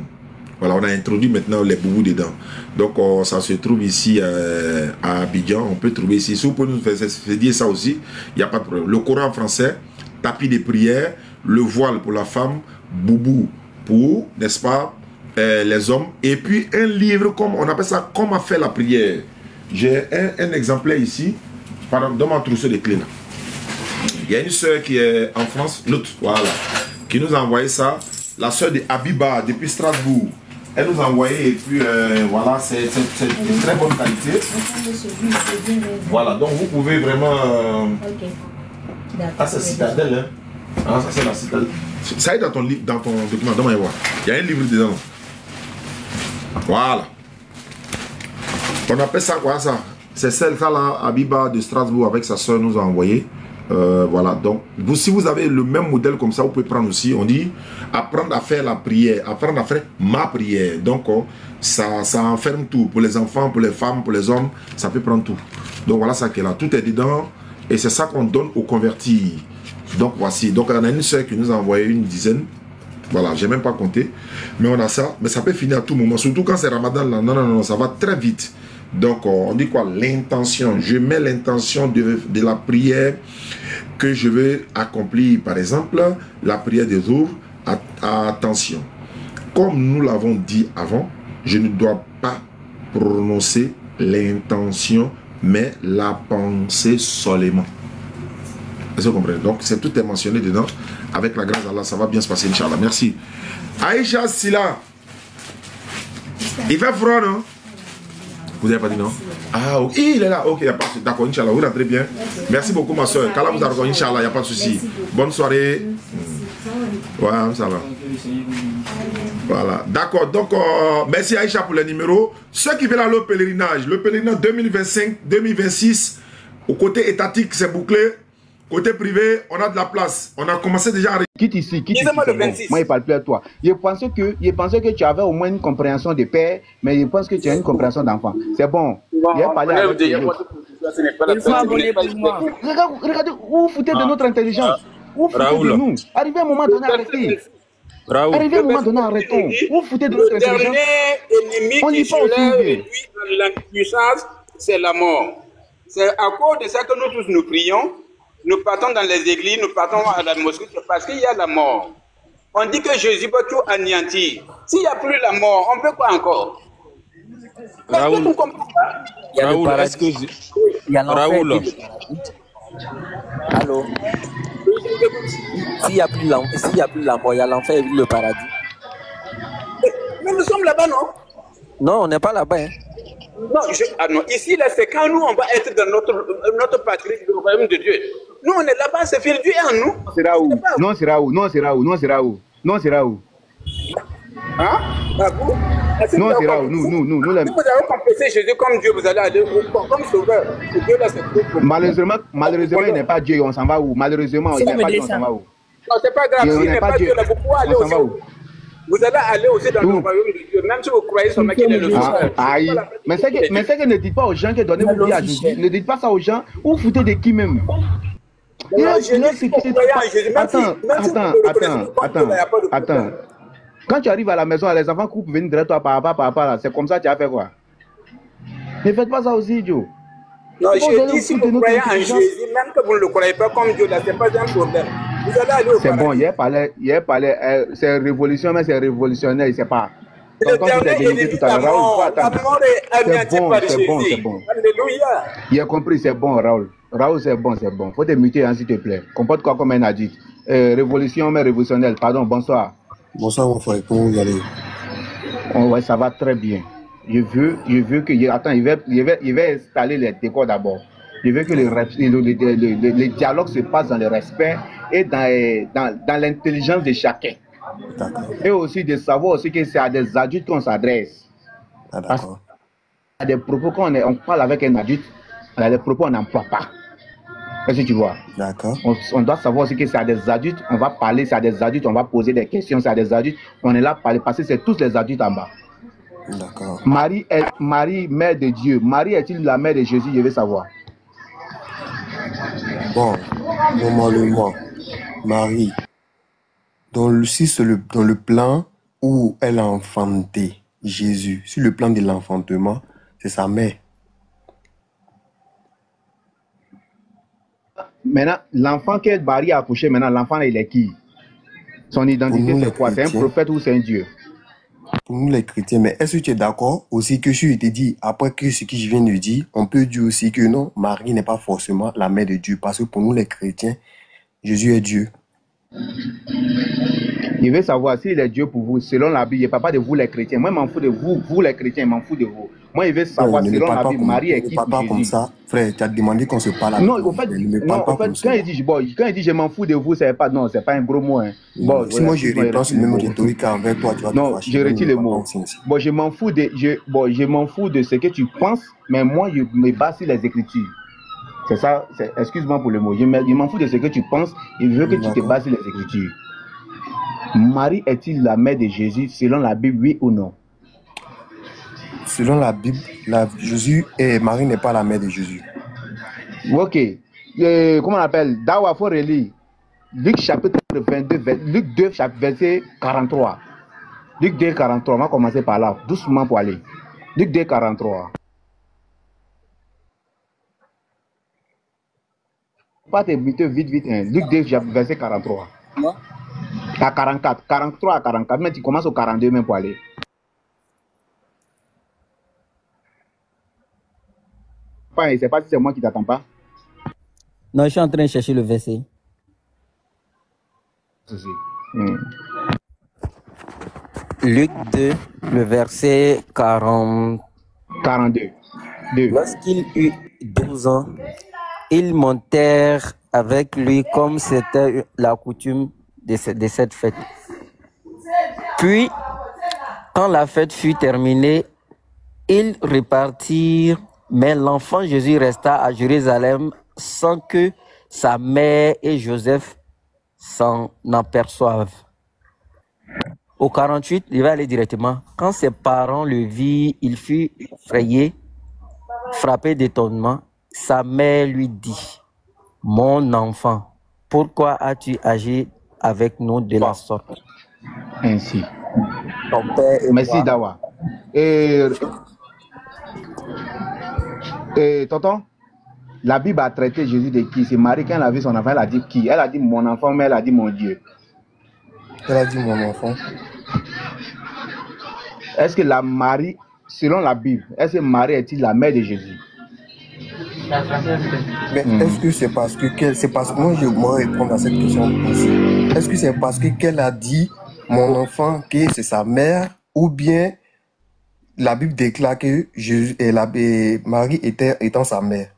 Voilà, on a introduit maintenant les boubous dedans. Donc ça se trouve ici à Abidjan. On peut trouver ici. Si vous pouvez nous faire dire ça aussi, il n'y a pas de problème. Le Coran en français, tapis de prière, le voile pour la femme, boubou pour, n'est-ce pas, les hommes, et puis un livre, comme on appelle ça, comment faire la prière. J'ai un exemplaire ici, pardon, dans mon trousseau de clés là. Il y a une soeur qui est en France, l'autre, voilà, qui nous a envoyé ça, la soeur de Habiba depuis Strasbourg. Elle nous a envoyé, et puis voilà, c'est de très bonne qualité. Voilà, donc vous pouvez vraiment. Ah, c'est Citadelle, hein. Ah, ça c'est la Citadelle. Ça est dans ton livre, dans ton document, donne-moi voir. Il y a un livre dedans. Voilà. On appelle ça quoi ça? C'est celle-là là, Habiba de Strasbourg avec sa soeur nous a envoyé. Voilà, donc vous, si vous avez le même modèle comme ça, vous pouvez prendre aussi. On dit apprendre à faire la prière, apprendre à faire ma prière. Donc ça enferme tout pour les enfants, pour les femmes, pour les hommes, ça peut prendre tout. Donc voilà ça qui est là, tout est dedans et c'est ça qu'on donne aux convertis. Donc voici, donc on a une soeur qui nous a envoyé une dizaine. Voilà, j'ai même pas compté, mais on a ça, mais ça peut finir à tout moment, surtout quand c'est Ramadan là. Non, non, non, ça va très vite. Donc on dit quoi? L'intention, je mets l'intention de la prière que je veux accomplir. Par exemple, la prière des jours, attention, comme nous l'avons dit avant, je ne dois pas prononcer l'intention, mais la pensée seulement. Est-ce que vous comprenez? Donc c'est tout est mentionné dedans. Avec la grâce d'Allah, ça va bien se passer, Inch'Allah. Merci. Aïcha Silla. Il fait froid, non? Vous n'avez pas dit non? Ah, ok. Il est là. Ok, il n'y a pas de souci. D'accord, Inch'Allah. Vous rentrez bien. Merci beaucoup, ma soeur. Kala vous a reconnu, Inch'Allah, il n'y a pas de souci. Bonne soirée. Voilà, ça va. Voilà. D'accord. Donc, merci Aïcha pour le numéro. Ceux qui veulent aller au pèlerinage, le pèlerinage 2025-2026, au côté étatique, c'est bouclé. Côté privé, on a de la place. On a commencé déjà à... Quitte ici, quitte ici. Bon. Moi, il ne parle plus à toi. Je pensais que tu avais au moins une compréhension de père, mais je pense que tu as une compréhension d'enfant. C'est bon. Il a parlé avec Regardez, vous vous foutez de notre intelligence. Vous vous foutez de nous. Arrivé à un moment donné, arrêtez. Raoul. Arrivé à un moment donné, arrêtons. Vous foutez de notre Le intelligence. dernier ennemi On qui n'y se pense lève plus. et puis dans l'impuissance, c'est la mort. C'est à cause de ça que nous tous nous prions. Nous partons dans les églises, nous partons à la mosquée, parce qu'il y a la mort. On dit que Jésus va tout anéantir. S'il n'y a plus la mort, on peut quoi encore? Raoul, Il y a Raoul, le est-ce que paradis. Il y a l'enfer. Raoul. Allô? S'il n'y a plus la mort, il y a l'enfer et le paradis. Mais nous sommes là-bas, non? Non, on n'est pas là-bas. Hein. Non, non, ici, là, c'est quand nous, on va être dans notre patrie, le royaume de Dieu. Nous, on est là-bas, c'est Dieu est en nous. C'est Raoul. Non, c'est Raoul. Non, c'est Raoul. Non, c'est Raoul. Non, c'est Raoul. Hein? Ah, vous? Non, c'est Raoul. Nous, Si vous avez confessé Jésus comme Dieu, vous allez aller comme sauveur. Dieu, là, c'est malheureusement, il n'est pas Dieu. On s'en va où? Malheureusement, il n'est pas Dieu. On s'en va où? Non, c'est pas grave. S'il n'est pas Dieu, là, vous pouvez aller on s'en va où? Vous allez aller aussi dans le royaume de Dieu, même si vous croyez seulement qu'il est le sauveur. Aïe. Mais c'est que ne dites pas aux gens que donnez-vous vie à Jésus. Ne dites pas ça aux gens. Vous foutez de qui même? Attends. Quand tu arrives à la maison, les enfants coupent, venir derrière toi, papa, c'est comme ça, tu as fait quoi? Ne faites pas ça aussi, Joe. Non, je dis, si vous croyez en Jésus, même que vous ne le croyez pas comme Dieu, là, ce n'est pas un problème. Vous allez aller au c'est bon, il a parlé, c'est révolution, mais c'est révolutionnaire, c'est pas. Le dernier ennemi, la mort est anéantie par Jésus. C'est bon. Alléluia. Il a compris, c'est bon, Raoul. Raoul, c'est bon. Faut te muter, hein, s'il te plaît. Comporte-toi comme un adulte. Révolution, mais révolutionnelle. Pardon, bonsoir. Bonsoir, mon frère. Comment vous allez? Oh, ouais, ça va très bien. Je veux que... Attends, il va installer les décors d'abord. Je veux que les dialogues se passent dans le respect et dans l'intelligence de chacun. Et aussi de savoir aussi que c'est à des adultes qu'on s'adresse. Parce qu'il y a des propos, quand on parle avec un adulte, on a des propos qu'on n'emploie pas. Est-ce que tu vois? D'accord. On doit savoir aussi que c'est à des adultes, on va parler, c'est à des adultes, on va poser des questions, c'est à des adultes, on est là pour parler, parce que c'est tous les adultes en bas. D'accord. Marie, mère de Dieu. Marie est-il la mère de Jésus? Je veux savoir. Bon, normalement, Marie, dans le plan où elle a enfanté Jésus, sur le plan de l'enfantement, c'est sa mère. Maintenant, l'enfant qu'elle Marie a accouché, maintenant, l'enfant, il est qui? Son identité, c'est quoi? C'est un prophète ou c'est un Dieu? Pour nous les chrétiens, mais est-ce que tu es d'accord aussi que je t'ai dit, après que ce que je viens de dire, on peut dire aussi que non, Marie n'est pas forcément la mère de Dieu, parce que pour nous les chrétiens, Jésus est Dieu. Il veut savoir s'il est Dieu pour vous, selon la Bible. Il ne parle pas de vous les chrétiens. Moi, je m'en fous de vous. Vous les chrétiens, je m'en fous de vous. Moi, il veut savoir selon la Bible, Marie est qui pour Jésus. Ne parle pas comme ça, frère. Tu as demandé qu'on se parle avec non, au fait, quand il dit je m'en fous de vous, c'est pas un gros mot. Hein. Bon, si moi je reprends ce même rhétorique envers toi, tu vas non, je retire le mot. Bon, je m'en fous de ce que tu penses, mais moi, je me base sur les Écritures. C'est ça, excuse-moi pour le mot. Je m'en fous de ce que tu penses, il veut que tu te bases sur les Écritures. Marie est-il la mère de Jésus selon la Bible, oui ou non? Selon la Bible, Marie n'est pas la mère de Jésus. Ok. Comment on appelle? Dawa Foreli. Luc chapitre 22, Luc 2, verset 43. Luc 2, 43. On va commencer par là, doucement pour aller. Luc 2, 43. Pas te buter vite. Hein. Luc 2, verset 43. Non? À 44, 43 à 44, mais tu commences au 42 même pour aller. Je ne sais pas si c'est moi qui t'attends pas. Non, je suis en train de chercher le verset. Luc 2, le verset 42. Lorsqu'il eut 12 ans, ils montèrent avec lui comme c'était la coutume de cette fête. Puis, quand la fête fut terminée, ils repartirent, mais l'enfant Jésus resta à Jérusalem sans que sa mère et Joseph s'en aperçoivent. Au 48, il va aller directement. Quand ses parents le virent, il fut effrayé, frappé d'étonnement. Sa mère lui dit: « Mon enfant, pourquoi as-tu agi avec nous de la sorte? » ainsi. Ton père et Merci, moi. Dawa. Et tonton, la Bible a traité Jésus de qui? C'est Marie, quand elle a vu son enfant, elle a dit qui? Elle a dit mon enfant, mais elle a dit mon Dieu. Elle a dit mon enfant. Est-ce que la Marie, selon la Bible, est-ce que Marie est-il la mère de Jésus? Mais est-ce que c'est parce que moi je vais répondre à cette question aussi. Est-ce que c'est parce que qu'elle a dit mon enfant que c'est sa mère, ou bien la Bible déclare que Jésus et Marie étant sa mère?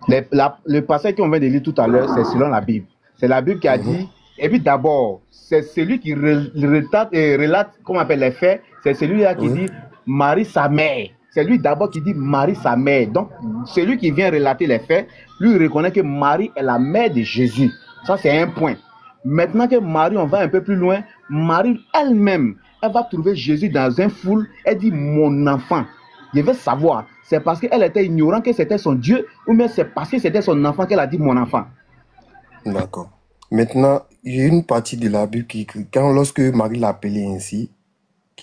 Le passage qu'on vient de lire tout à l'heure, c'est selon la Bible. C'est la Bible qui a dit, et puis d'abord, c'est celui qui relate, comment on appelle les faits, c'est celui-là qui dit Marie sa mère. C'est lui d'abord qui dit Marie sa mère. Donc, celui qui vient relater les faits, lui reconnaît que Marie est la mère de Jésus. Ça, c'est un point. Maintenant que Marie, on va un peu plus loin, Marie elle-même, elle va trouver Jésus dans un foule, elle dit mon enfant. Je veux savoir, c'est parce qu'elle était ignorante que c'était son Dieu, ou bien c'est parce que c'était son enfant qu'elle a dit mon enfant. D'accord. Maintenant, il y a une partie de la Bible qui, lorsque Marie l'a appelé ainsi,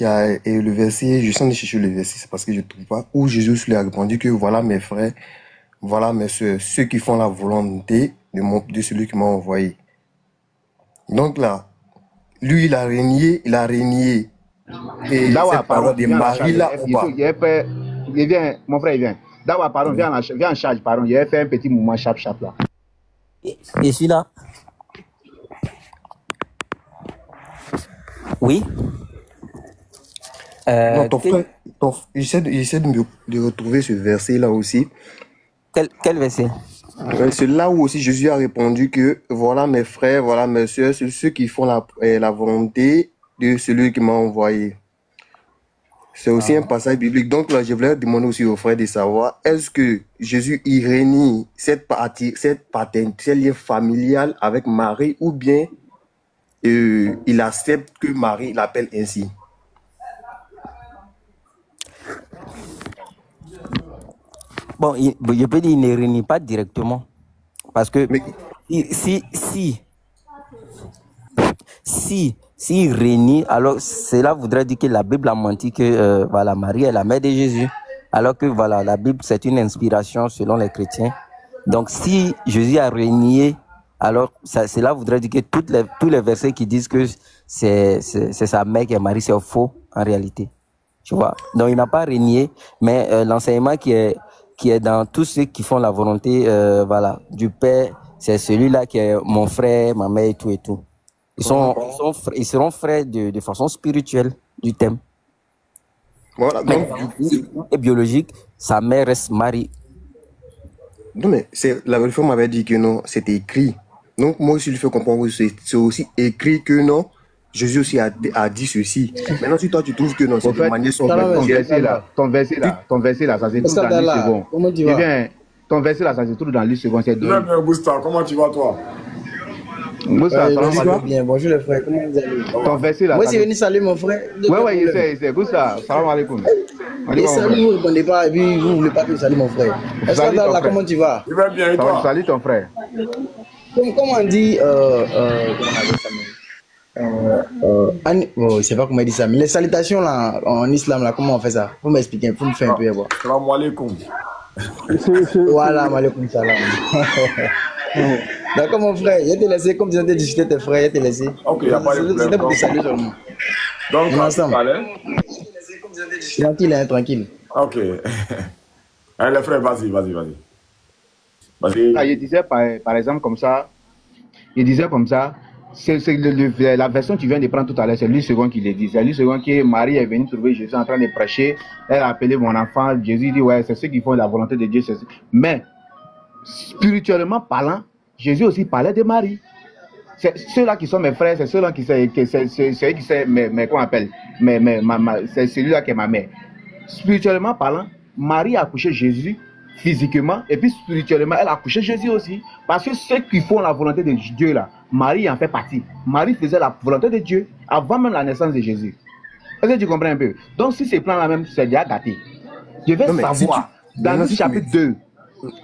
et le verset, je sens de chercher le verset, c'est parce que je ne trouve pas, où Jésus lui a répondu que voilà mes frères, voilà mes soeurs, ceux qui font la volonté de celui qui m'a envoyé. Donc là, lui il a régné, et Dawa, cette parole de Marie là ou pas? Il vient, mon frère, il vient. Dawa, pardon, viens en charge, pardon. Il a fait un petit mouvement chap là. Et celui-là? Oui. Non, ton frère, j'essaie de retrouver ce verset là aussi. Quel verset? C'est là où aussi Jésus a répondu que voilà mes frères, voilà mes soeurs, c'est ceux qui font la volonté de celui qui m'a envoyé. C'est aussi un passage biblique. Donc là, je voulais demander aussi aux frères de savoir, est-ce que Jésus y réunit cette lien familial avec Marie, ou bien il accepte que Marie l'appelle ainsi? Bon, je peux dire qu'il ne réunit pas directement. Parce que si il réunit, alors cela voudrait dire que la Bible a menti que voilà, Marie est la mère de Jésus. Alors que voilà, la Bible c'est une inspiration selon les chrétiens. Donc si Jésus a régné, alors cela voudrait dire que tous les versets qui disent que c'est sa mère qui est Marie, c'est faux en réalité. Tu vois? Donc il n'a pas régné, mais l'enseignement qui est dans tous ceux qui font la volonté voilà, du Père, c'est celui-là qui est mon frère, ma mère et tout et tout. Ils seront frères de façon spirituelle du thème. Voilà, donc, et biologique, sa mère reste Marie. Non, mais la réforme m'avait dit que non, c'était écrit. Donc moi aussi, je fais comprendre que c'est aussi écrit que non, Jésus aussi a dit ceci. Maintenant, si toi tu trouves que non, c'est de manière ton verset là, ça se trouve dans 10 secondes. Comment tu vas? Ton verset là, ça se trouve dans 10 secondes. C'est bien, Gustave, comment tu vas toi? Gustave, ça va bien. Bonjour les frères, comment vous allez? Ton verset là. Moi, c'est venu saluer mon frère. Ouais, il sait. Gustave, salam alaikum. Et salut, vous ne répondez pas, et puis vous ne voulez pas que je salue mon frère. Est-ce que là, comment tu vas? Il va bien, et toi? Salut ton frère. Comment on dit, je sais pas comment on dit ça, mais les salutations là, en islam, là, comment on fait ça? Vous m'expliquez, vous me faites un peu voir. Salam alaikum. Voilà, alaikum salam. D'accord, mon frère, je t'ai laissé, comme tu as discuté tes frères, je t'ai laissé. Ok, il n'y a pas de problème. C'était pour te saluer seulement. Donc, on ensemble. Tranquille, hein, tranquille. Ok. Allez, les frères, vas-y. Ah, il disait par exemple comme ça, c'est la version que tu viens de prendre tout à l'heure, c'est lui second qui le dit. C'est lui second que Marie est venue trouver Jésus en train de prêcher. Elle a appelé mon enfant. Jésus dit, ouais, c'est ceux qui font la volonté de Dieu. Mais, spirituellement parlant, Jésus aussi parlait de Marie. C'est ceux-là qui sont mes frères, c'est ceux-là qui c'est comment on appelle, c'est celui-là qui est ma mère. Spirituellement parlant, Marie a accouché Jésus physiquement, et puis spirituellement, elle a accouché Jésus aussi. Parce que ceux qui font la volonté de Dieu là, Marie en fait partie. Marie faisait la volonté de Dieu avant même la naissance de Jésus. Est-ce que tu comprends un peu? Donc si ces plans-là même, c'est déjà gâté. Je vais savoir, dans le chapitre 2,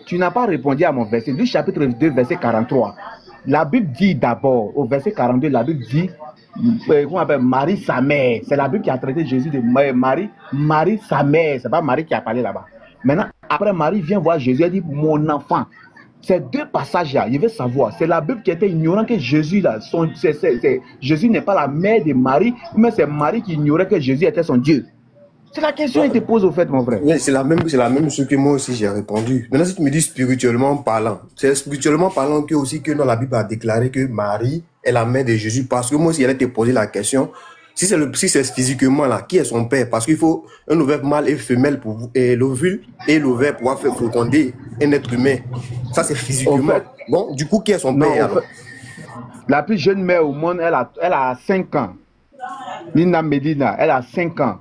tu n'as pas répondu à mon verset. Le chapitre 2, verset 43. La Bible dit d'abord, au verset 42, la Bible dit Qu'on appelle Marie, sa mère. C'est la Bible qui a traité Jésus de Marie. Marie, sa mère. C'est pas Marie qui a parlé là-bas. Maintenant, après, Marie vient voir Jésus. Elle dit, mon enfant. Ces deux passages-là, je veux savoir. C'est la Bible qui était ignorant que Jésus, là, Jésus n'est pas la mère de Marie, mais c'est Marie qui ignorait que Jésus était son Dieu. C'est la question qui te pose au fait, mon frère. C'est la même chose que moi aussi j'ai répondu. Maintenant, si tu me dis spirituellement parlant, c'est spirituellement parlant que aussi que dans la Bible a déclaré que Marie est la mère de Jésus. Parce que moi aussi, j'allais te poser la question, si c'est physiquement là, qui est son père? Parce qu'il faut un ovaire mâle et femelle pour l'ovule et l'ovaire pouvoir faire féconder un être humain. Ça, c'est physiquement. Bon, du coup, qui est son père? En fait, la plus jeune mère au monde, elle a 5 ans. Nina Medina, elle a 5 ans.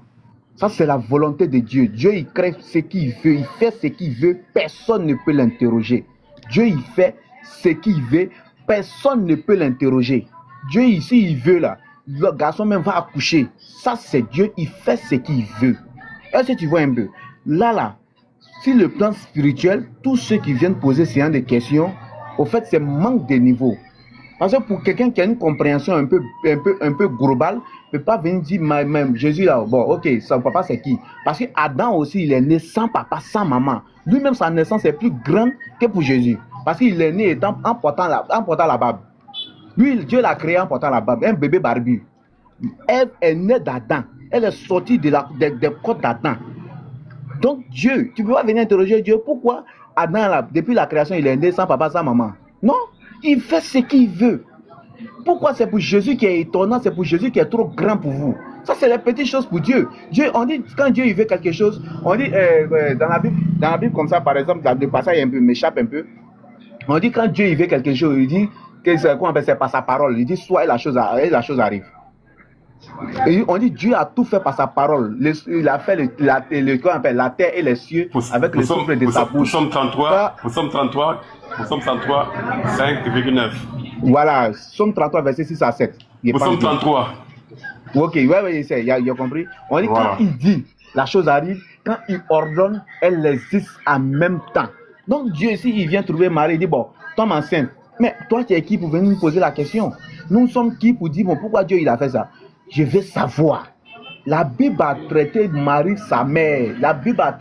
Ça, c'est la volonté de Dieu. Dieu, il crée ce qu'il veut. Il fait ce qu'il veut. Personne ne peut l'interroger. Dieu, il fait ce qu'il veut. Personne ne peut l'interroger. Dieu, ici, il veut là. Le garçon même va accoucher. Ça, c'est Dieu. Il fait ce qu'il veut. Est-ce que tu vois un peu? Là, sur le plan spirituel, tous ceux qui viennent poser ce genre de questions, au fait, c'est manque de niveau. Parce que pour quelqu'un qui a une compréhension un peu globale, ne peut pas venir dire, même Jésus là, bon, ok, son papa c'est qui? Parce que Adam aussi, il est né sans papa, sans maman. Lui-même, sa naissance est plus grande que pour Jésus. Parce qu'il est né en portant la barbe. Lui, Dieu l'a créé en portant la barbe, un bébé barbu. Elle est née d'Adam. Elle est sortie des côtes d'Adam. Donc Dieu, tu ne peux pas venir interroger Dieu, pourquoi Adam, là, depuis la création, il est né sans papa, sans maman? Non, il fait ce qu'il veut. Pourquoi c'est pour Jésus qui est étonnant, c'est pour Jésus qui est trop grand pour vous? Ça, c'est les petites choses pour Dieu. Dieu, on dit, quand Dieu il veut quelque chose, on dit, dans la Bible comme ça, par exemple, le passage m'échappe un peu. On dit, quand Dieu il veut quelque chose, il dit, c'est par sa parole. Il dit, soit et la chose arrive. Et on dit, Dieu a tout fait par sa parole. Il a fait la terre et les cieux avec le souffle de sa bouche. Nous sommes 33, 5,9. Voilà, Somme 33, verset 6 à 7. Nous sommes 33. Ok, il a compris. On dit, voilà. Quand il dit, la chose arrive, quand il ordonne, elle existe en même temps. Donc Dieu ici, il vient trouver Marie, il dit, bon, tombe enceinte. Mais toi, tu es qui pour venir nous poser la question? Nous sommes qui pour dire, bon, pourquoi Dieu il a fait ça? Je veux savoir. La Bible a traité Marie, sa mère. La Bible a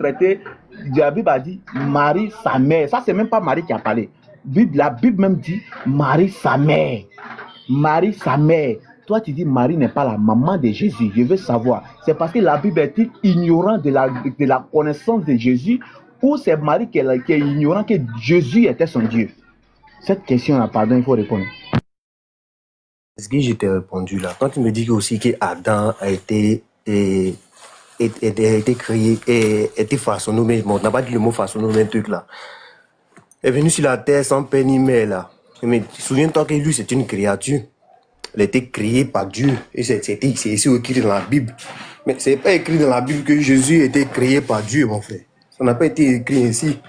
dit Marie, sa mère. Ça, c'est même pas Marie qui a parlé. La Bible même dit Marie, sa mère. Marie, sa mère. Toi, tu dis Marie n'est pas la maman de Jésus. Je veux savoir. C'est parce que la Bible est ignorant de la connaissance de Jésus, ou c'est Marie qui est ignorant que Jésus était son Dieu? Cette question-là, pardon, il faut répondre. Est-ce que je t'ai répondu là? Quand tu me dis aussi que Adam a été créé et été façonné, mais bon, on n'a pas dit le mot façonné, mais un truc là. Il est venu sur la terre sans père ni mère là. Mais souviens-toi que lui, c'est une créature. Il a été créé par Dieu. Et c'est ici écrit dans la Bible. Mais c'est pas écrit dans la Bible que Jésus a été créé par Dieu, mon frère. Ça n'a pas été écrit ici.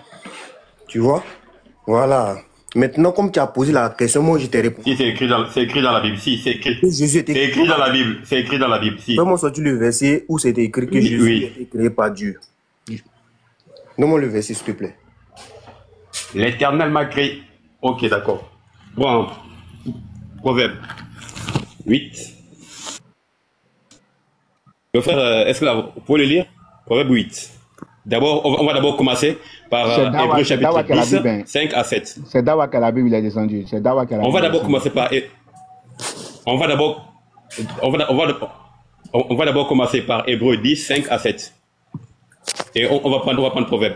Tu vois? Voilà. Maintenant, comme tu as posé la question, moi je t'ai répondu. Si, c'est écrit dans la Bible. Si, c'est écrit. C'est écrit dans la Bible. C'est écrit dans la Bible. Si. Donne-moi sorti le verset où c'est écrit que Jésus a été créé par Dieu. Donne-moi le verset, s'il te plaît. L'Éternel m'a créé. Ok, d'accord. Bon, Proverbe 8. Le frère, est-ce que là, vous pouvez le lire? Proverbe 8. D'abord, on va d'abord commencer par Hébreux chapitre 10, 5 à 7. C'est Dawa que la Bible est descendue. On va d'abord commencer par... On va d'abord commencer par Hébreux 10, 5 à 7. Et on va prendre Proverbe.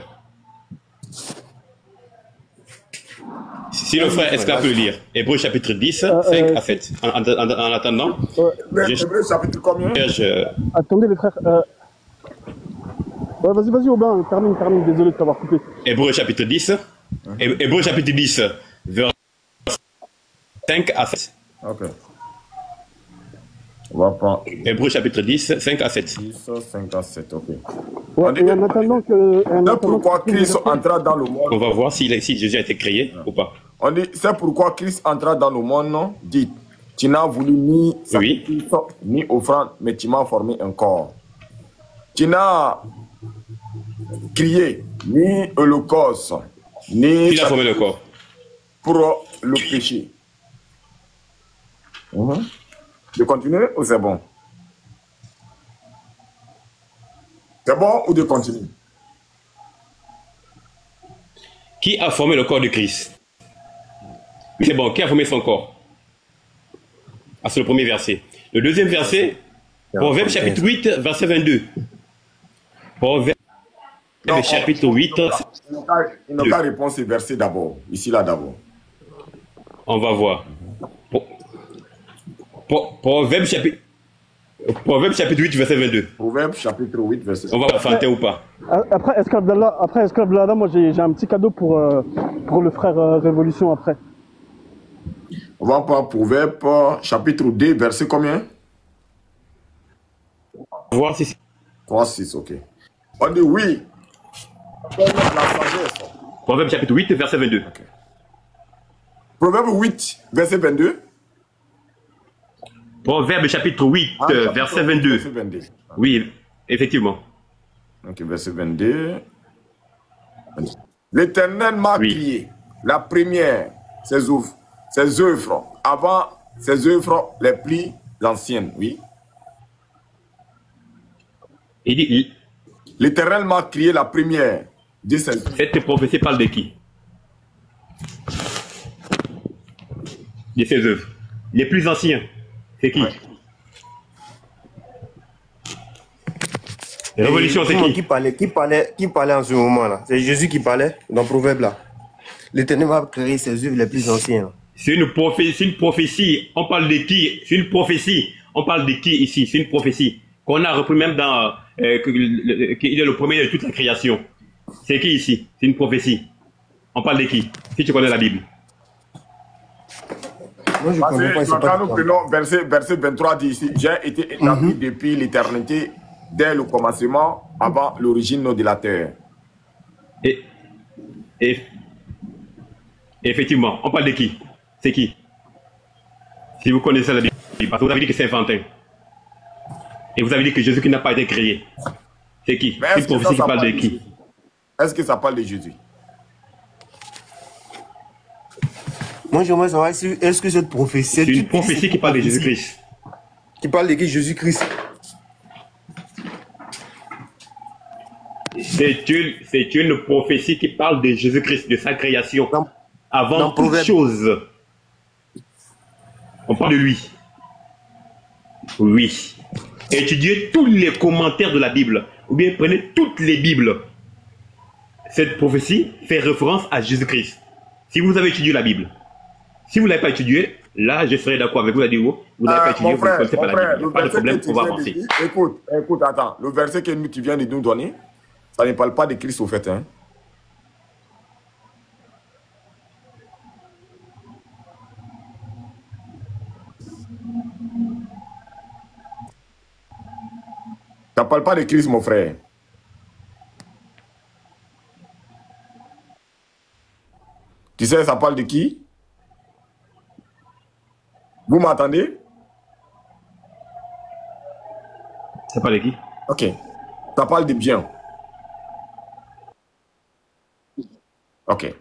Si le frère, est-ce qu'il peut le lire? Hébreux chapitre 10, 5 à 7. En attendant... Hébreux chapitre combien? Attendez les frères... Ouais, vas-y, Aubin, termine, désolé de t'avoir coupé. Hébreux chapitre 10, Hébreux chapitre 10, vers 5 à 7. Ok. On va prendre. Hébreux chapitre 10, 5 à 7. 10, 5 à 7, ok. Ouais, et en attendant que... C'est pourquoi Christ entra dans le monde. On va voir si Jésus a été créé ou pas. On dit, c'est pourquoi Christ entra dans le monde, non? Dites, tu n'as voulu ni sacrifice, ni offrande, mais tu m'as formé un corps. Tu n'as crié, ni holocauste, ni... Qui a formé le corps? Pour le péché. De continuer ou c'est bon? C'est bon ou de continuer? Qui a formé le corps de Christ? C'est bon, qui a formé son corps? Ah, c'est le premier verset. Le deuxième verset, Proverbe chapitre 8, verset 22. Proverbe chapitre 8. Il n'a pas répondu ce verset d'abord. Ici, là, d'abord. On va voir. Proverbe chapitre 8, verset 22. Proverbe chapitre 8, verset 22. On va la chanter ou pas? Après Esclav, moi j'ai un petit cadeau pour le frère Révolution après. On va voir Proverbe chapitre 2, verset combien? Voir si 3, 6, ok. On dit oui. Proverbe chapitre 8, verset 22. Okay. Proverbe 8, verset 22. Proverbe chapitre 8, verset 22. Verset 22. Oui, effectivement. Ok, verset 22. L'Éternel m'a crié, la première, ses œuvres, avant ses œuvres les plus anciennes, oui. Il dit, l'Éternel m'a crié la première de ses œuvres. Cette prophétie parle de qui? De ses œuvres. Les plus anciens, c'est qui? Révolution, c'est qui? Qui parlait en ce moment-là? C'est Jésus qui parlait dans le proverbe là. L'Éternel va créer ses œuvres les plus anciennes. C'est une prophétie. On parle de qui? C'est une prophétie. On parle de qui ici? C'est une prophétie qu'on a repris même dans qu'il est le premier de toute la création. C'est qui ici? C'est une prophétie. On parle de qui? Si tu connais la Bible. Moi, je connais pas, quand nous prenons verset 23 dit ici, j'ai été établi depuis l'éternité, dès le commencement, avant l'origine de la terre. Et effectivement, on parle de qui? C'est qui? Si vous connaissez la Bible, parce que vous avez dit que c'est Enfantin. Et vous avez dit que Jésus qui n'a pas été créé. C'est qui? C'est une prophétie qui parle de qui? Est-ce que ça parle de Jésus? Moi, j'aimerais savoir, est-ce que cette prophétie... C'est une prophétie qui parle de Jésus-Christ. Qui parle de qui? Jésus-Christ. C'est une prophétie qui parle de Jésus-Christ, de sa création. Avant toute chose. On parle de lui. Oui. Étudiez tous les commentaires de la Bible. Ou bien prenez toutes les Bibles. Cette prophétie fait référence à Jésus-Christ. Si vous avez étudié la Bible. Si vous ne l'avez pas étudié, là, je serais d'accord avec vous. Vous n'avez pas étudié, vous ne connaissez pas la Bible. Pas de problème, on va avancer. Écoute, attends. Le verset que tu viens de nous donner, ça ne parle pas de Christ au fait. Hein? Ça ne parle pas de Christ, mon frère. Tu sais, ça parle de qui? Vous m'entendez? Ça parle de qui? Ok. Ça parle de bien. Ok.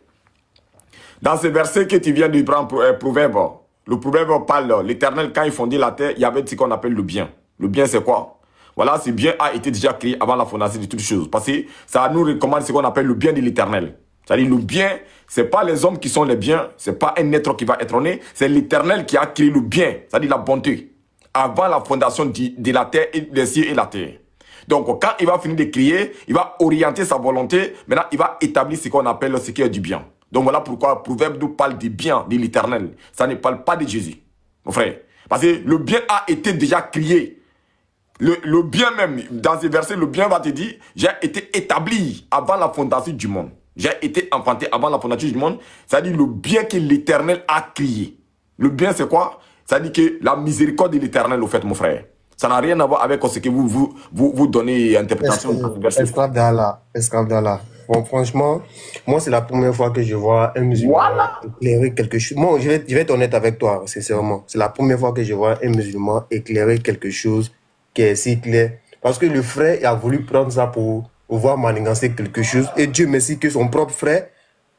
Dans ce verset que tu viens de prendre, proverbe, le proverbe parle, l'Éternel, quand il fondit la terre, il y avait ce qu'on appelle le bien. Le bien, c'est quoi? Voilà, ce bien a été déjà créé avant la fondation de toutes choses. Parce que ça nous recommande ce qu'on appelle le bien de l'Éternel. C'est-à-dire le bien, ce n'est pas les hommes qui sont les biens, ce n'est pas un être qui va être né, c'est l'Éternel qui a créé le bien, c'est-à-dire la bonté, avant la fondation de la terre, et des cieux et la terre. Donc, quand il va finir de créer, il va orienter sa volonté, maintenant il va établir ce qu'on appelle ce qui est du bien. Donc voilà pourquoi le proverbe nous parle du bien de l'Éternel. Ça ne parle pas de Jésus, mon frère. Parce que le bien a été déjà créé. Le bien même, dans ce verset, le bien va te dire, j'ai été établi avant la fondation du monde. J'ai été enfanté avant la fondation du monde. C'est-à-dire le bien que l'Éternel a créé. Le bien, c'est quoi? C'est-à-dire que la miséricorde de l'Éternel, au fait, mon frère. Ça n'a rien à voir avec ce que vous donnez interprétation. Esclave d'Allah. Bon, franchement, moi, c'est la première fois que je vois un musulman éclairer quelque chose. Moi, je vais être honnête avec toi, sincèrement. C'est la première fois que je vois un musulman éclairer quelque chose qui est si clair. Parce que le frère a voulu prendre ça pour pouvoir manigancer quelque chose. Et Dieu merci que son propre frère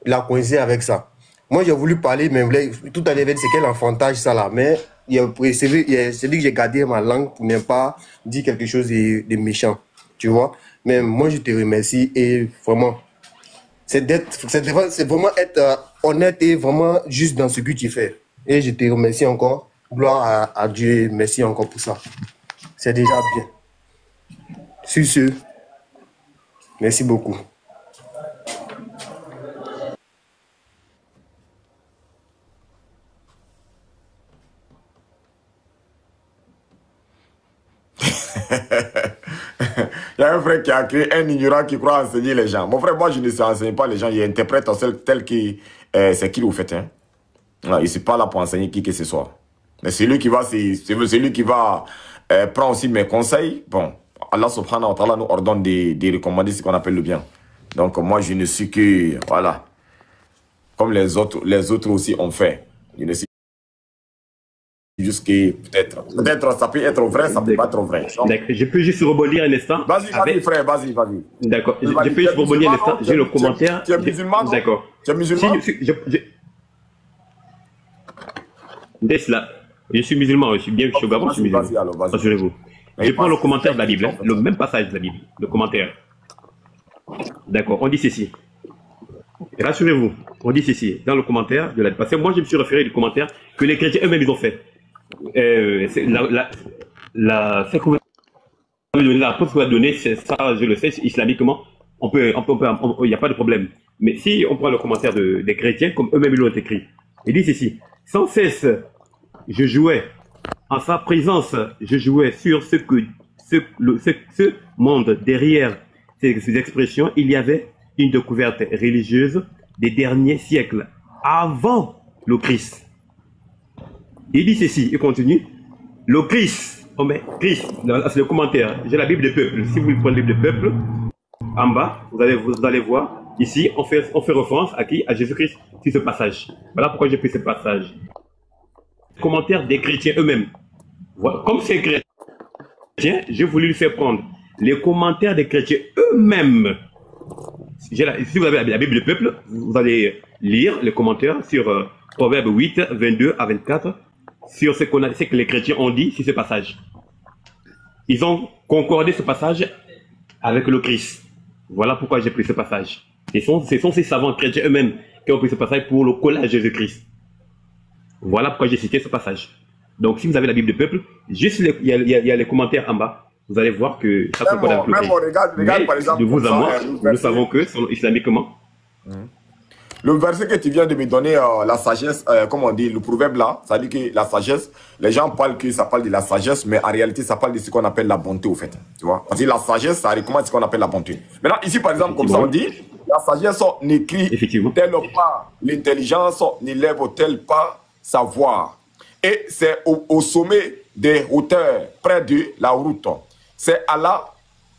l'a coincé avec ça. Moi, j'ai voulu parler, mais tout à l'heure, c'est quel enfantage ça là. Mais c'est dit que j'ai gardé ma langue pour ne pas dire quelque chose de méchant, tu vois. Mais moi, je te remercie et vraiment, c'est vraiment être honnête et vraiment juste dans ce que tu fais. Et je te remercie encore. Gloire à Dieu. Merci encore pour ça. C'est déjà bien. Sur ce, merci beaucoup. Il y a un frère qui a créé un ignorant qui croit enseigner les gens. Mon frère, moi, je ne sais enseigner pas les gens. Il interprète tel qu'il c'est qui vous faites. Hein. Il ne suis pas là pour enseigner qui que ce soit. Mais c'est lui qui va, prendre aussi mes conseils. Bon, Allah subhanahu wa ta'ala nous ordonne de recommander ce qu'on appelle le bien. Donc, moi, je ne suis que, voilà, comme les autres aussi ont fait. Je ne suis juste que peut-être ça peut être vrai, ça peut pas être vrai. Je peux juste rebondir un instant. Vas-y, frère, vas-y. D'accord. Je peux juste rebondir un instant. J'ai le commentaire. Tu es musulman? D'accord. Tu es musulman? Je suis musulman, je suis bien, je suis au Gabon, je suis musulman. Rassurez-vous. Je prends le commentaire de la Bible, le même passage de la Bible, le commentaire. D'accord, on dit ceci. Rassurez-vous, on dit ceci dans le commentaire de la Bible. Parce que moi, je me suis référé du commentaire que les chrétiens eux-mêmes ils ont fait. Ce que vous avez donné, la preuve que vous avez donnée, ça, je le sais, islamiquement, il n'y a pas de problème. Mais si on prend le commentaire des chrétiens, comme eux-mêmes ils l'ont écrit, il dit ceci. Sans cesse, je jouais, en sa présence, je jouais sur ce monde. Derrière ces expressions, il y avait une découverte religieuse des derniers siècles, avant le Christ. Il dit ceci, il continue. Le Christ, Christ, c'est le commentaire. J'ai la Bible des peuples. Si vous prenez la Bible des peuples, en bas, vous allez voir, ici, on fait référence à qui? À Jésus-Christ, sur ce passage. Voilà pourquoi j'ai pris ce passage. Commentaires des chrétiens eux-mêmes. Voilà. Comme c'est chrétien, j'ai voulu lui faire prendre les commentaires des chrétiens eux-mêmes. Si vous avez la Bible du peuple, vous allez lire les commentaires sur Proverbe 8, 22 à 24, sur ce que les chrétiens ont dit sur ce passage. Ils ont concordé ce passage avec le Christ. Voilà pourquoi j'ai pris ce passage. Ce sont ces savants chrétiens eux-mêmes qui ont pris ce passage pour le coller à Jésus-Christ. Voilà pourquoi j'ai cité ce passage. Donc, si vous avez la Bible du peuple, juste il y a les commentaires en bas. Vous allez voir que ça se connaît avec le Christ. Regarde, par exemple, de vous à moi, nous savons que, islamiquement. Le verset que tu viens de me donner, la sagesse, comme on dit, le proverbe là, ça dit que la sagesse, les gens parlent que ça parle de la sagesse, mais en réalité, ça parle de ce qu'on appelle la bonté, au fait. Tu vois? Parce que la sagesse, ça recommande ce qu'on appelle la bonté. Maintenant, ici, par exemple, comme ça, on dit, la sagesse n'écrit tel pas l'intelligence, n'élève tel pas savoir. Et c'est au sommet des hauteurs, près de la route. C'est à la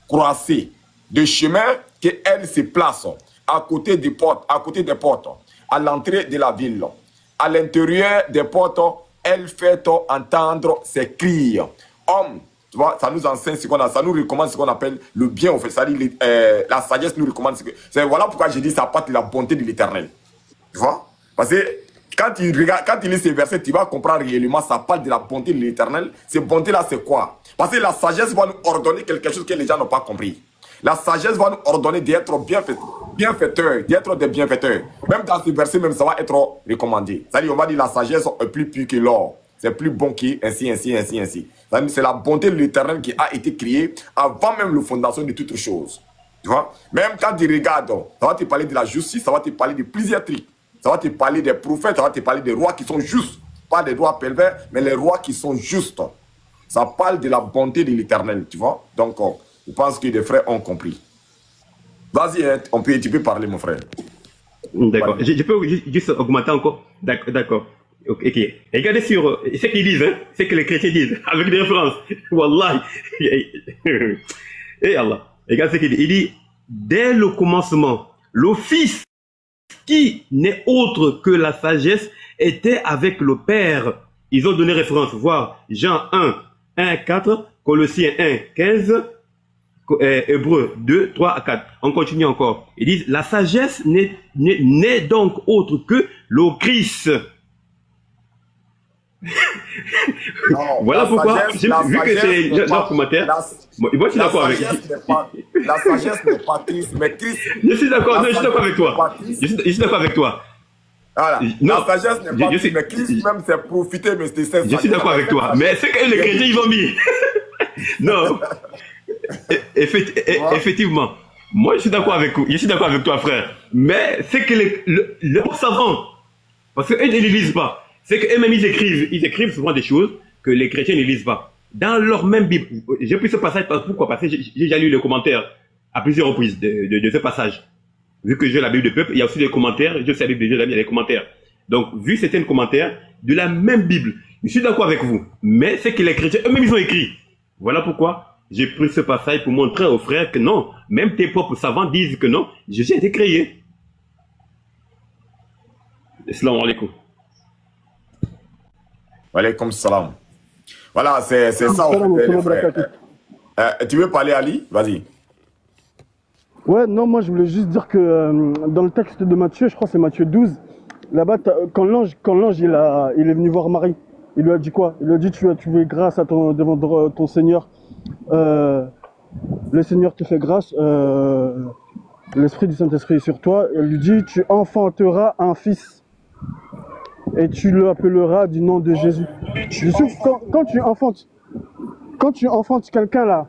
croisée de chemin qu'elle se place, à côté des portes, à l'entrée de la ville. À l'intérieur des portes, elle fait entendre ses cris. Homme, tu vois, ça nous enseigne ce qu'on a, ça nous recommande ce qu'on appelle le bien, en fait. Ça dit, la sagesse nous recommande ce que. Voilà pourquoi j'ai dit ça apporte la bonté de l'Éternel. Tu vois? Parce que quand tu lis ces versets, tu vas comprendre réellement, ça parle de la bonté de l'Éternel. Cette bonté-là, c'est quoi? Parce que la sagesse va nous ordonner quelque chose que les gens n'ont pas compris. La sagesse va nous ordonner d'être bienfaiteurs, d'être des bienfaiteurs. Même dans ces versets, même ça va être recommandé. C'est-à-dire, on va dire la sagesse est plus pure que l'or. C'est plus bon ainsi. C'est la bonté de l'Éternel qui a été créée avant même la fondation de toutes choses. Tu vois? Même quand tu regardes, ça va te parler de la justice, ça va te parler de plusieurs trucs. Ça va te parler des prophètes, ça va te parler des rois qui sont justes. Pas des rois pervers, mais les rois qui sont justes. Ça parle de la bonté de l'Éternel, tu vois? Donc, je pense que les frères ont compris. Vas-y, hein, tu peux parler, mon frère. D'accord. Je peux juste augmenter encore. D'accord. Ok. Regardez sur ce qu'ils disent, hein, ce que les chrétiens disent, avec des références. Wallah. Et Allah. Regarde ce qu'il dit. Il dit, dès le commencement, le Fils, qui n'est autre que la sagesse, était avec le Père. Ils ont donné référence, voir Jean 1, 4, Colossiens 1, 15, Hébreux 2, 3 à 4. On continue encore. Ils disent, la sagesse n'est donc autre que le Christ. Non, Voilà la pourquoi, sagesse, la vu que sagesse c'est n'est leur pas- commentaire, la- moi je suis la d'accord avec sagesse n'est pas- La sagesse n'est pas Christ, mais Christ. Je suis d'accord, la non, je suis d'accord avec sagesse n'est toi. pas Christ. Je suis d'accord avec toi. Voilà. Non, La sagesse n'est pas je suis- Christ, mais Christ même s'est profité, mais c'était ça. Je suis d'accord avec toi. Mais c'est que les chrétiens, ils ont mis. Non. Effectivement. Moi, je suis d'accord avec vous. Je suis d'accord avec toi, frère. Mais c'est que les savants, parce qu'eux ne lisent pas, c'est qu'eux-mêmes, ils écrivent souvent des choses que les chrétiens ne lisent pas. Dans leur même Bible, j'ai pris ce passage, pourquoi? Parce que j'ai déjà lu les commentaires à plusieurs reprises de ce passage. Vu que j'ai la Bible de peuple, il y a aussi des commentaires, je sais la Bible de Dieu, il y a des commentaires. Donc, vu certains commentaires de la même Bible, je suis d'accord avec vous. Mais c'est que les chrétiens, eux-mêmes, ils ont écrit. Voilà pourquoi j'ai pris ce passage pour montrer aux frères que non, même tes propres savants disent que non, Jésus a été créé. Assalamu alaikum. Wa alaykoum salam. Voilà, c'est ça en fait, les frères. Tu veux parler, Ali? Vas-y. Ouais, non, moi je voulais juste dire que dans le texte de Matthieu, je crois que c'est Matthieu 12, là-bas, quand l'ange il est venu voir Marie, il lui a dit quoi? Il lui a dit tu es grâce à devant ton Seigneur, le Seigneur te fait grâce, l'Esprit du Saint-Esprit est sur toi. Elle lui dit tu enfanteras un fils et tu l'appelleras du nom de Jésus. Je suis sûr que quand tu enfantes quelqu'un là,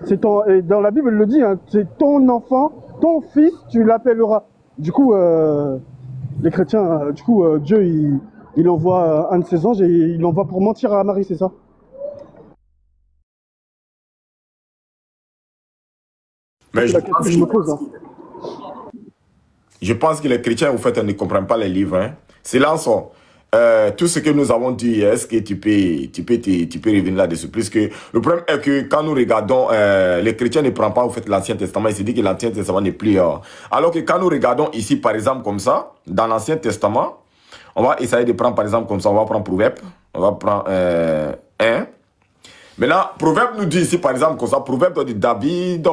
c'est et dans la Bible, elle le dit, hein, c'est ton enfant, ton fils, tu l'appelleras. Du coup, les chrétiens, Dieu, il envoie un de ses anges et il envoie pour mentir à Marie, c'est ça? Mais je pense que les chrétiens, en fait, ne comprennent pas les livres. Hein. C'est là, tout ce que nous avons dit, est-ce que tu peux revenir là-dessus? Puisque le problème est que quand nous regardons, les chrétiens ne prennent pas en fait l'Ancien Testament, ils se disent que l'Ancien Testament n'est plus. Alors que quand nous regardons ici, par exemple, comme ça, dans l'Ancien Testament, on va essayer de prendre, par exemple, comme ça, on va prendre Proverbe, on va prendre 1. Maintenant, Proverbe nous dit ici, par exemple, comme ça, Proverbe de David,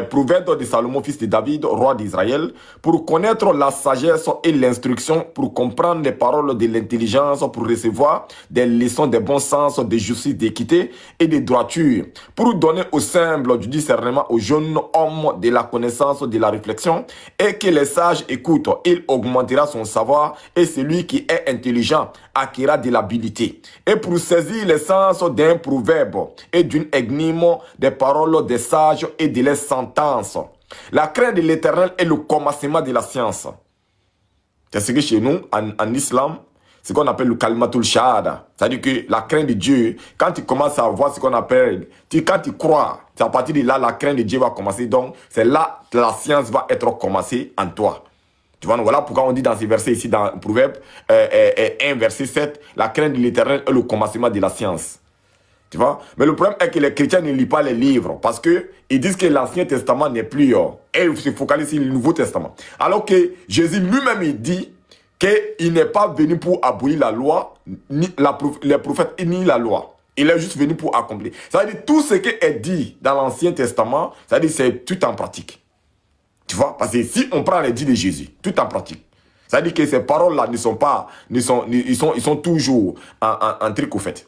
Proverbe de Salomon, fils de David, roi d'Israël, pour connaître la sagesse et l'instruction, pour comprendre les paroles de l'intelligence, pour recevoir des leçons de bon sens, de justice, d'équité et de droiture, pour donner au simple du discernement aux jeunes hommes de la connaissance, de la réflexion, et que les sages écoutent, il augmentera son savoir, et celui qui est intelligent acquérera de l'habilité. Et pour saisir le sens d'un proverbe, et d'une énigme des paroles des sages et de leurs sentences. La crainte de l'Éternel est le commencement de la science. C'est ce que chez nous, en islam, c'est ce qu'on appelle le kalimatul shahada. C'est-à-dire que la crainte de Dieu, quand tu commences à voir ce qu'on appelle, quand tu crois, c'est à partir de là, la crainte de Dieu va commencer. Donc, c'est là que la science va être commencée en toi. Tu vois, voilà pourquoi on dit dans ces versets ici, dans Proverbe 1, verset 7, la crainte de l'Éternel est le commencement de la science. Tu vois? Mais le problème est que les chrétiens ne lisent pas les livres parce qu'ils disent que l'Ancien Testament n'est plus et ils se focalisent sur le Nouveau Testament. Alors que Jésus lui-même il dit qu'il n'est pas venu pour abolir la loi, ni les prophètes, ni la loi. Il est juste venu pour accomplir. C'est-à-dire tout ce qui est dit dans l'Ancien Testament, c'est-à-dire c'est tout en pratique. Tu vois? Parce que si on prend les dits de Jésus, tout en pratique. C'est-à-dire que ces paroles-là ne sont pas, ils sont toujours en truc au fait.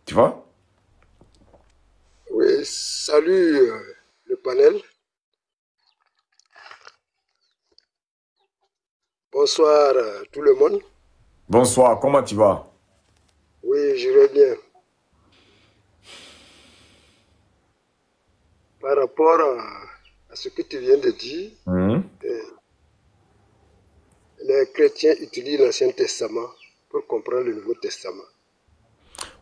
Tu vois? Oui, salut le panel. Bonsoir à tout le monde. Bonsoir, comment tu vas? Oui, je vais bien. Par rapport à ce que tu viens de dire, les chrétiens utilisent l'Ancien Testament pour comprendre le Nouveau Testament.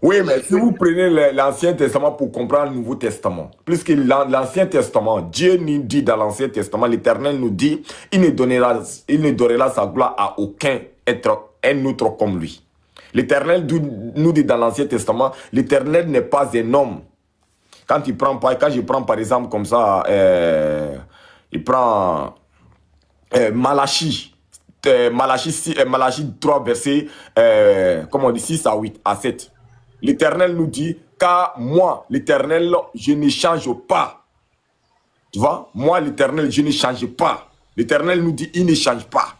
Oui, mais si vous prenez l'Ancien Testament pour comprendre le Nouveau Testament, puisque l'Ancien Testament, Dieu nous dit dans l'Ancien Testament, l'Éternel nous dit, il ne donnera sa gloire à aucun être, un autre comme lui. L'Éternel nous dit dans l'Ancien Testament, l'Éternel n'est pas un homme. Quand je prends par exemple comme ça, il prend Malachie 3, verset, comment on dit, 6 à 8, à 7. L'Éternel nous dit, car moi, l'Éternel, je ne change pas. Tu vois? Moi, l'Éternel, je ne change pas. L'Éternel nous dit, il ne change pas.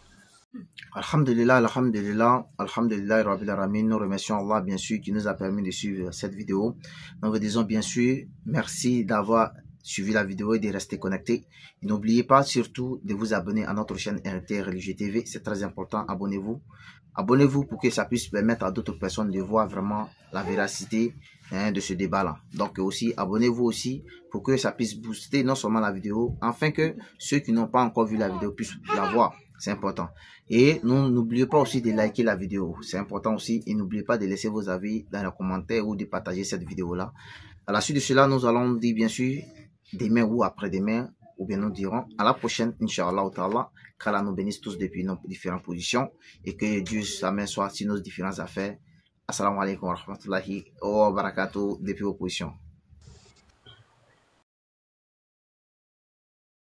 Alhamdulillah, alhamdulillah, alhamdulillah, Rabbil Alamin. Nous remercions Allah, bien sûr, qui nous a permis de suivre cette vidéo. Nous vous disons, bien sûr, merci d'avoir suivi la vidéo et de rester connecté. N'oubliez pas surtout de vous abonner à notre chaîne RT Religieux TV. C'est très important. Abonnez-vous. Abonnez-vous pour que ça puisse permettre à d'autres personnes de voir vraiment la véracité de ce débat-là. Donc aussi, abonnez-vous aussi pour que ça puisse booster non seulement la vidéo, afin que ceux qui n'ont pas encore vu la vidéo puissent la voir. C'est important. Et n'oubliez pas aussi de liker la vidéo. C'est important aussi. Et n'oubliez pas de laisser vos avis dans les commentaires ou de partager cette vidéo-là. À la suite de cela, nous allons dire bien sûr demain ou après-demain, ou bien nous dirons à la prochaine, Inch'Allah ou Ta'ala, qu'Allah nous bénisse tous depuis nos différentes positions et que Dieu sa main soit sur nos différentes affaires. Assalamu alaikum wa rahmatullahi wa barakatuh depuis vos positions.